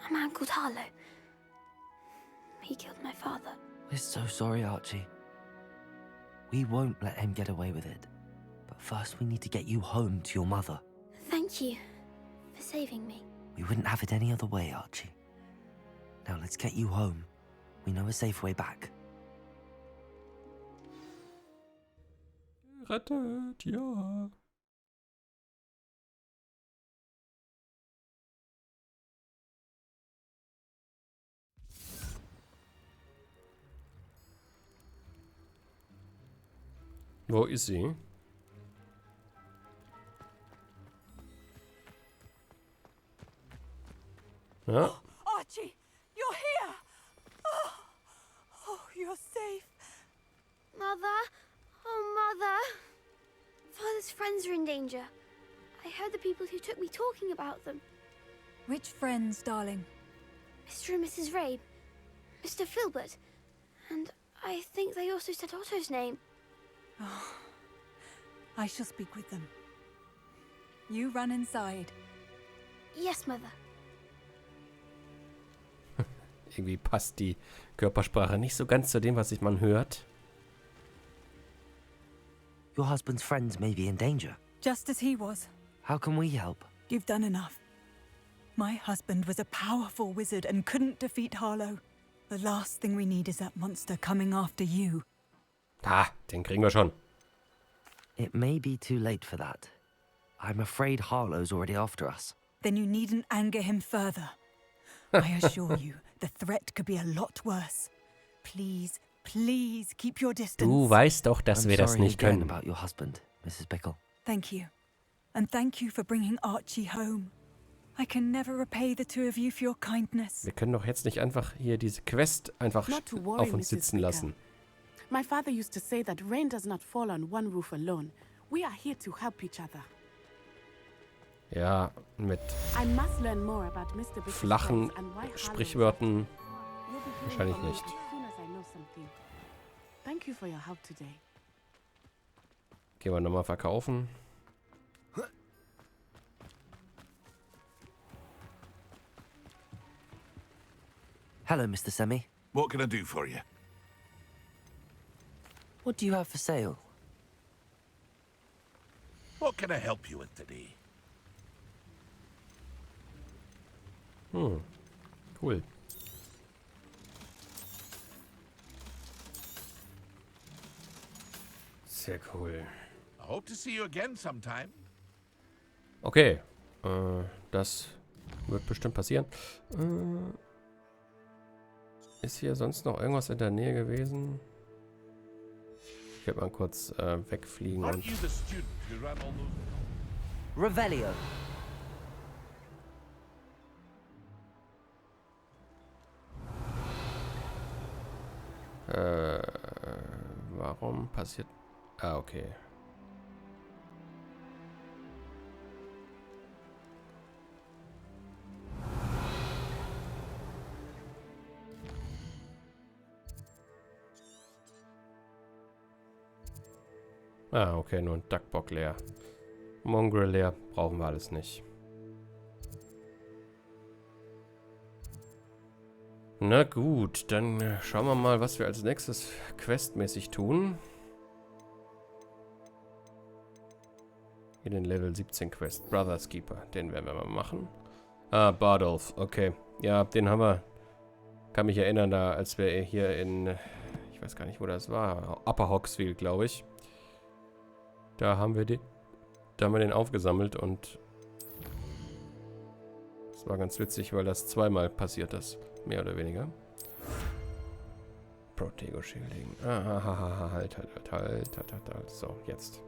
[SPEAKER 12] A man called Harlow. He killed my father.
[SPEAKER 4] We're so sorry, Archie. We won't let him get away with it. But first we need to get you home to your mother.
[SPEAKER 12] Thank you for saving me.
[SPEAKER 4] We wouldn't have it any other way, Archie. Now let's get you home. We know a safe way back.
[SPEAKER 1] Rettet, ja. Wo ist sie? Ja.
[SPEAKER 9] Archie, you're here! Oh, you're safe.
[SPEAKER 12] Mother? Oh, Mother. Father's friends are in danger. I heard the people who took me talking about them.
[SPEAKER 9] Which friends, darling?
[SPEAKER 12] Mr. and Mrs. Rabe. Mr. Filbert. And I think they also said Otto's name.
[SPEAKER 9] Oh, I shall speak with them. You run inside.
[SPEAKER 12] Yes, Mother.
[SPEAKER 1] Irgendwie passt die Körpersprache nicht so ganz zu dem, was man hört.
[SPEAKER 4] Your husband's friends may be in danger.
[SPEAKER 9] Just as he was.
[SPEAKER 4] How can we help?
[SPEAKER 9] You've done enough. My husband was a powerful wizard and couldn't defeat Harlow. The last thing we need is that monster coming after you.
[SPEAKER 1] Ah, den kriegen wir schon.
[SPEAKER 4] It may be too late for that. I'm afraid Harlow's already after us.
[SPEAKER 9] Then you needn't anger him further. I assure you, the threat could be a lot worse. Please, please keep your distance.
[SPEAKER 1] Du weißt doch, dass wir das nicht können.
[SPEAKER 4] About your husband, Mrs. Bickle.
[SPEAKER 9] Thank you. And thank you for bringing Archie home. I can never repay the two of you for your kindness.
[SPEAKER 1] Wir können doch jetzt nicht einfach hier diese Quest einfach auf uns sitzen lassen.
[SPEAKER 8] My father used to say that rain does not fall on one roof alone. We are here to help each other.
[SPEAKER 1] Ja, mit
[SPEAKER 8] I must learn more about Mr. Bickle's
[SPEAKER 1] flachen
[SPEAKER 8] friends and why Harlow-
[SPEAKER 1] Sprichwörtern
[SPEAKER 8] You'll be hearing
[SPEAKER 1] wahrscheinlich
[SPEAKER 8] from me
[SPEAKER 1] nicht.
[SPEAKER 8] as soon as I know something. Thank you for your help today.
[SPEAKER 1] Gehen wir nochmal verkaufen.
[SPEAKER 4] Hello, Mr. Semi.
[SPEAKER 10] What can I do for you?
[SPEAKER 4] What do you have for sale?
[SPEAKER 10] What can I help you with today?
[SPEAKER 1] Cool. Sehr cool.
[SPEAKER 10] I hope to see you again sometime.
[SPEAKER 1] Okay. Das wird bestimmt passieren. Ist hier sonst noch irgendwas in der Nähe gewesen? Ich werde mal kurz wegfliegen
[SPEAKER 10] Aren't
[SPEAKER 1] und...
[SPEAKER 10] you the student who ran all those...
[SPEAKER 4] Revelio.
[SPEAKER 1] Warum passiert... Ah, okay. Ah, okay, nur ein Duckbock leer. Mongrel leer, brauchen wir alles nicht. Na gut, dann schauen wir mal, was wir als nächstes questmäßig tun. Hier den Level 17 Quest, Brothers Keeper, den werden wir mal machen. Ah, Bardolph, okay. Ja, den haben wir, kann mich erinnern, da als wir hier in, ich weiß gar nicht, wo das war, Upper Hogsfield, glaube ich. Da haben wir den aufgesammelt und das war ganz witzig, weil das zweimal passiert ist, mehr oder weniger. Protego Shielding. Halt. So, jetzt.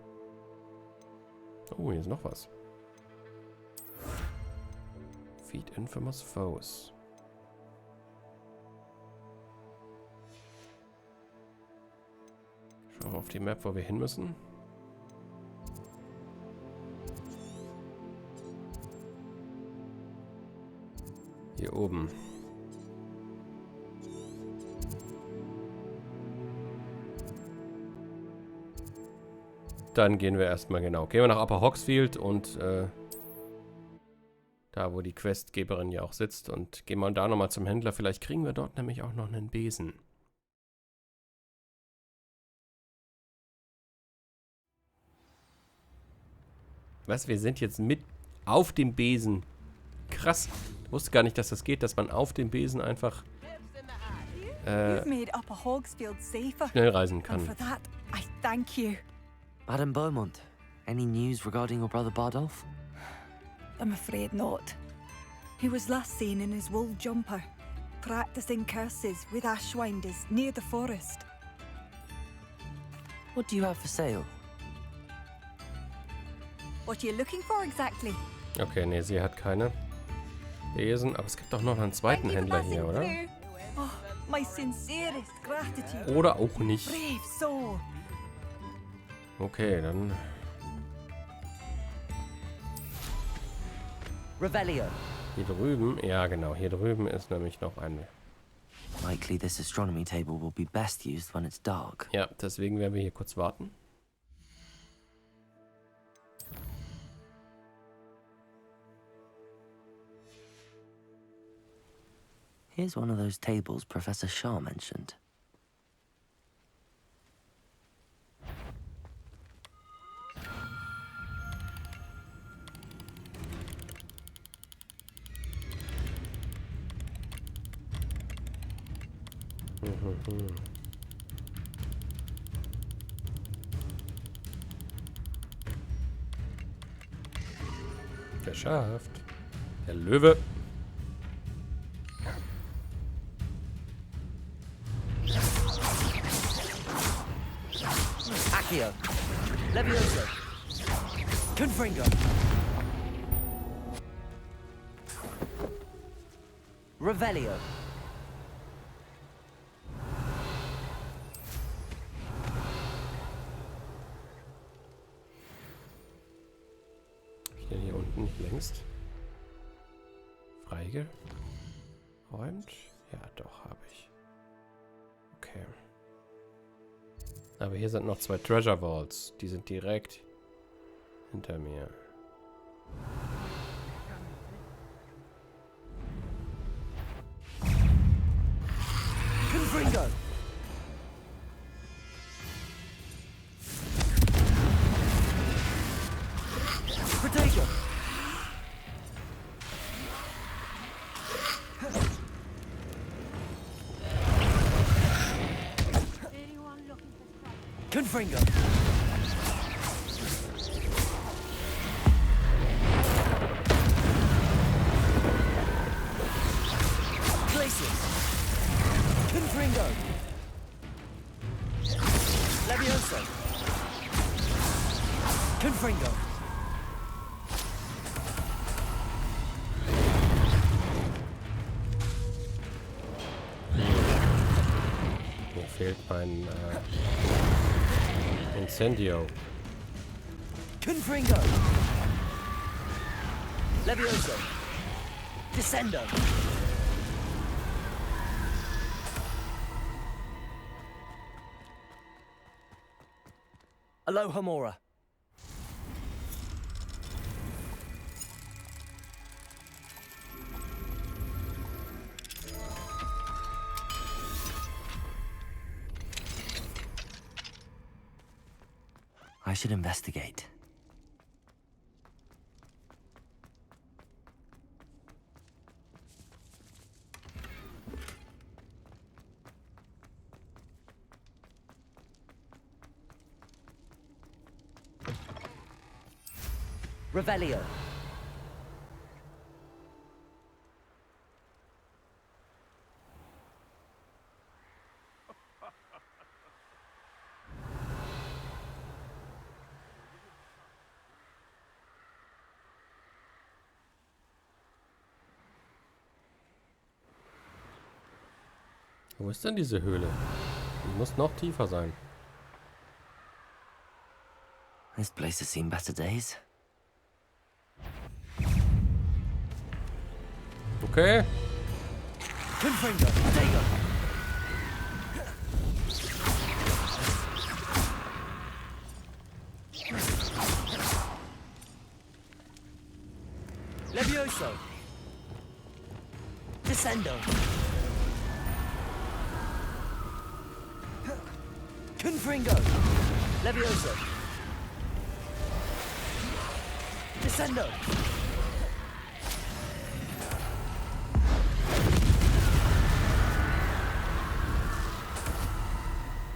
[SPEAKER 1] Oh, hier ist noch was. Feed infamous foes. Schauen wir auf die Map, wo wir hin müssen. Hier oben. Dann gehen wir erstmal, genau. Gehen wir nach Upper Hogsfield und da, wo die Questgeberin ja auch sitzt. Und gehen wir da nochmal zum Händler. Vielleicht kriegen wir dort nämlich auch noch einen Besen. Was? Wir sind jetzt mit auf dem Besen. Krass. Ich wusste gar nicht, dass das geht, dass man auf dem Besen einfach schnell reisen kann.
[SPEAKER 4] Madam Beaumont, any news regarding your brother Bardolph?
[SPEAKER 9] I'm afraid not. He was last seen in his wool jumper, practicing curses with ashwinders near the forest.
[SPEAKER 4] What do you have for sale?
[SPEAKER 9] What are you looking for exactly?
[SPEAKER 1] Okay, nee, sie hat keine Besen, aber es gibt doch noch einen zweiten Händler hier, oder?
[SPEAKER 9] Oh, my sincerest gratitude.
[SPEAKER 1] Oder auch nicht.
[SPEAKER 9] Brave soul.
[SPEAKER 1] Okay, dann...
[SPEAKER 4] Revelio.
[SPEAKER 1] Hier drüben, ja genau, hier drüben ist nämlich noch eine.
[SPEAKER 4] Likely this astronomy table will be best used when it's dark.
[SPEAKER 1] Ja, deswegen werden wir hier kurz warten.
[SPEAKER 4] Here's one of those tables Professor Shah mentioned.
[SPEAKER 1] Geschafft. Der Löwe.
[SPEAKER 4] Accio. Levioso. Confringo. Revelio.
[SPEAKER 1] Hier unten nicht längst. Freigeräumt? Ja, doch, habe ich. Okay. Aber hier sind noch zwei Treasure Vaults. Die sind direkt hinter mir.
[SPEAKER 4] Confringo. Protego. Confringo. Glacius. Confringo. Levioso. Confringo.
[SPEAKER 1] Mir fehlt ein Incendio.
[SPEAKER 4] Confringo. Levioso. Descendo. Alohomora. I should investigate. Revelio.
[SPEAKER 1] Wo ist denn diese Höhle? Die muss noch tiefer sein.
[SPEAKER 4] This place has seen better days.
[SPEAKER 1] Okay.
[SPEAKER 4] Confringo. Dago. Levioso. Descendo. Confringo. Levioso. Descendo.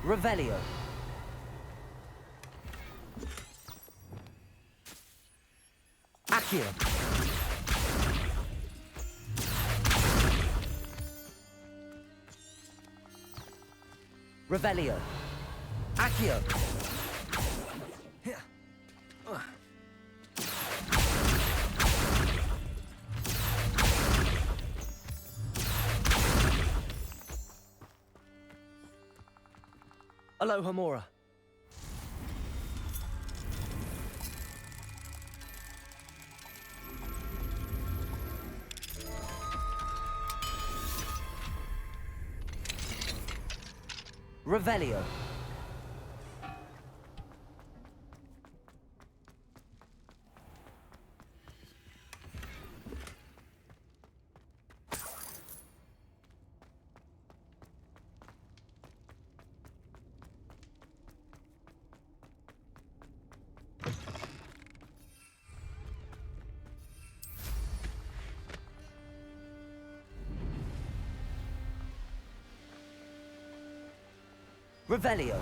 [SPEAKER 4] Revelio. Accio. Revelio. Accio. Alohomora. Revelio. Revelio.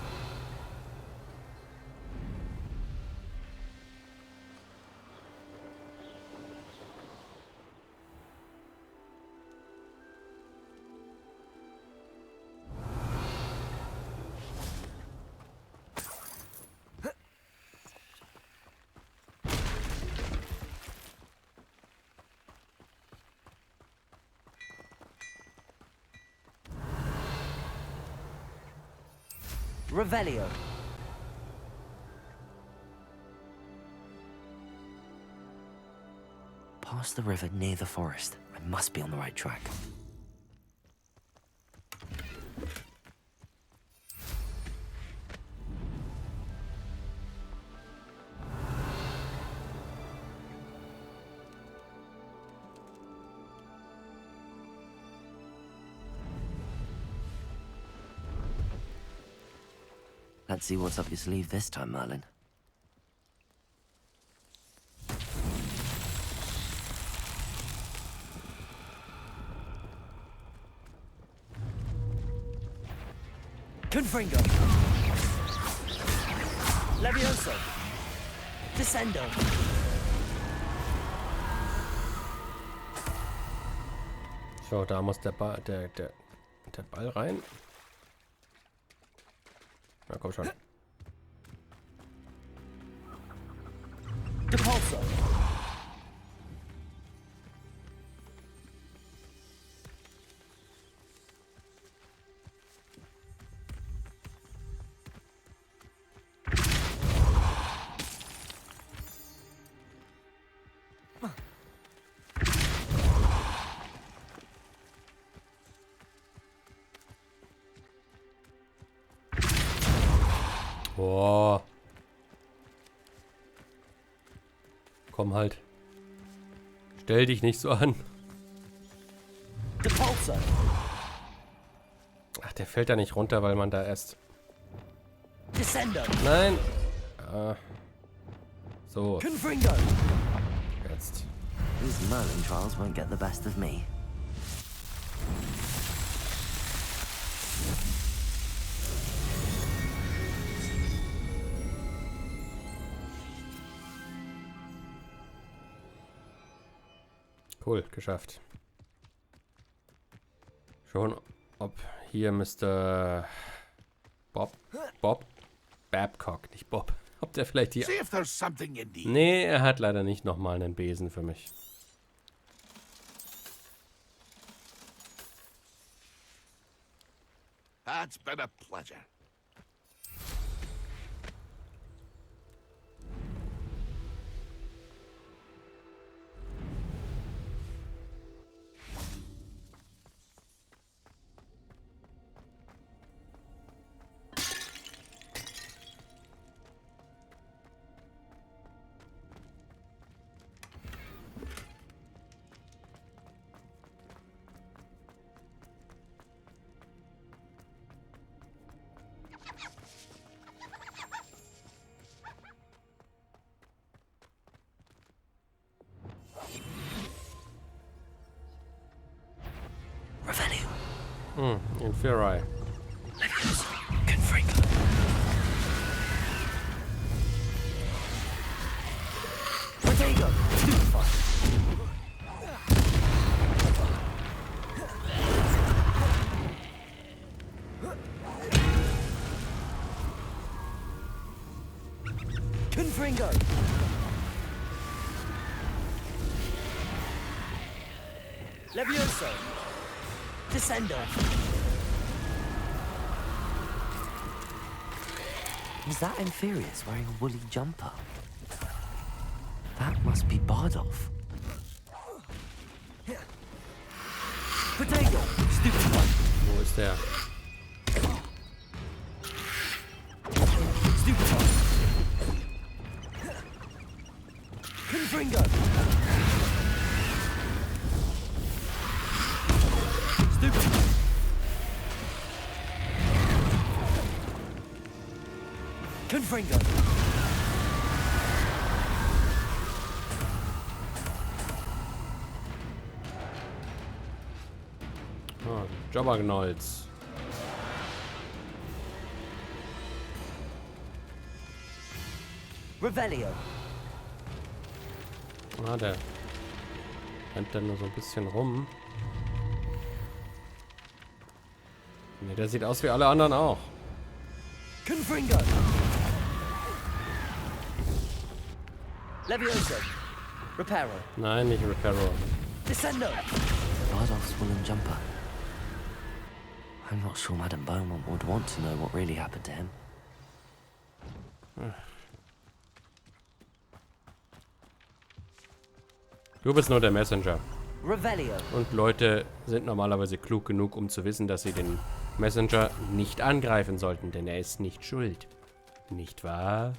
[SPEAKER 4] Revelio. Past the river near the forest. I must be on the right track. Let's see what's up your sleeve this time, Merlin. Confringo. Levioso. Descendo.
[SPEAKER 1] So, da muss der Ball rein. Na komm schon.
[SPEAKER 4] Depulso.
[SPEAKER 1] Boah. Komm halt. Stell dich nicht so an.
[SPEAKER 4] Depulso.
[SPEAKER 1] Ach, der fällt da nicht runter, weil man da erst...
[SPEAKER 4] Descendo.
[SPEAKER 1] Nein. Ah. So.
[SPEAKER 4] Confringo.
[SPEAKER 1] Jetzt.
[SPEAKER 4] These Merlin trials won't get the best of me.
[SPEAKER 1] Cool, geschafft. Schon, ob hier Mr. Bob Babcock, nicht Bob. Ob der vielleicht hier...
[SPEAKER 10] See if there's something in the...
[SPEAKER 1] Nee, er hat leider nicht nochmal einen Besen für mich.
[SPEAKER 10] It's been a pleasure.
[SPEAKER 1] Inferi.
[SPEAKER 4] Confringo. Protego. Stupefy. Confringo. Levioso. Descendo. Is that Inferius wearing a woolly jumper? That must be Bardolph. Protego! Stupid one!
[SPEAKER 1] Wo ist der?
[SPEAKER 4] Stupid one! Confringo! Stupid one! Confringo!
[SPEAKER 1] Oh, Jobbergnolz.
[SPEAKER 4] Revelio!
[SPEAKER 1] Ah, der rennt dann nur so ein bisschen rum. Ne, der sieht aus wie alle anderen auch.
[SPEAKER 4] Confringo! Levioso! Reparo!
[SPEAKER 1] Nein, nicht Reparo.
[SPEAKER 4] Descendo! Bardolph's woolen jumper. I'm not sure Madame Beaumont would want to know what really happened to him.
[SPEAKER 1] Du bist nur der Messenger.
[SPEAKER 4] Revelio!
[SPEAKER 1] Und Leute sind normalerweise klug genug, um zu wissen, dass sie den Messenger nicht angreifen sollten, denn er ist nicht schuld. Nicht wahr?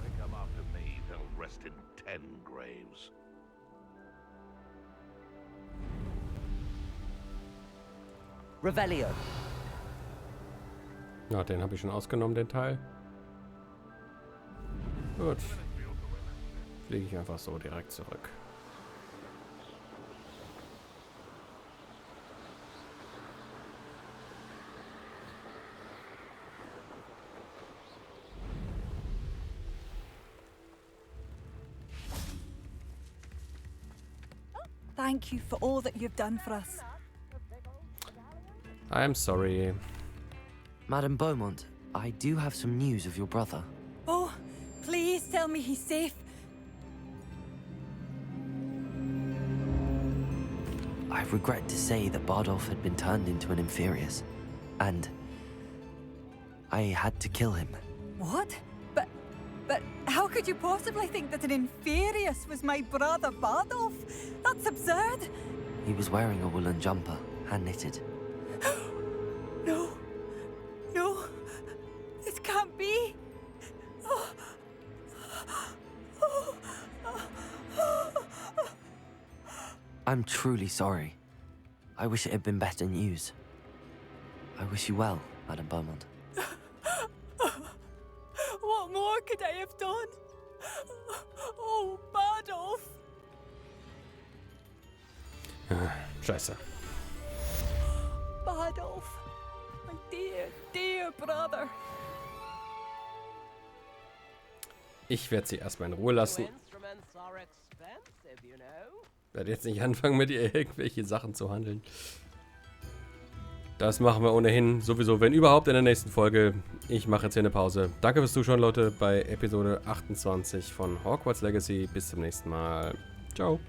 [SPEAKER 10] They come after me, they'll rest in 10 graves.
[SPEAKER 4] Revelio.
[SPEAKER 1] Ja, den habe ich schon ausgenommen, den Teil. Gut. Fliege ich einfach so direkt zurück.
[SPEAKER 9] Thank you for all that you've done for us.
[SPEAKER 1] I'm sorry.
[SPEAKER 4] Madame Beaumont, I do have some news of your brother.
[SPEAKER 9] Oh, please tell me he's safe.
[SPEAKER 4] I regret to say that Bardolph had been turned into an Inferius, and I had to kill him.
[SPEAKER 9] What? But how could you possibly think that an Inferius was my brother Bardolph? That's absurd.
[SPEAKER 4] He was wearing a woolen jumper, hand-knitted.
[SPEAKER 9] No. No. This can't be.
[SPEAKER 4] I'm truly sorry. I wish it had been better news. I wish you well, Madame Beaumont.
[SPEAKER 9] What more could I have done? Oh, Bardolph.
[SPEAKER 1] Scheiße.
[SPEAKER 9] Bardolph. My dear, dear brother.
[SPEAKER 1] Ich werde sie erstmal in Ruhe lassen. Werde jetzt nicht anfangen, mit ihr irgendwelche Sachen zu handeln. Das machen wir ohnehin sowieso, wenn überhaupt, in der nächsten Folge. Ich mache jetzt hier eine Pause. Danke fürs Zuschauen, Leute, bei Episode 28 von Hogwarts Legacy. Bis zum nächsten Mal. Ciao.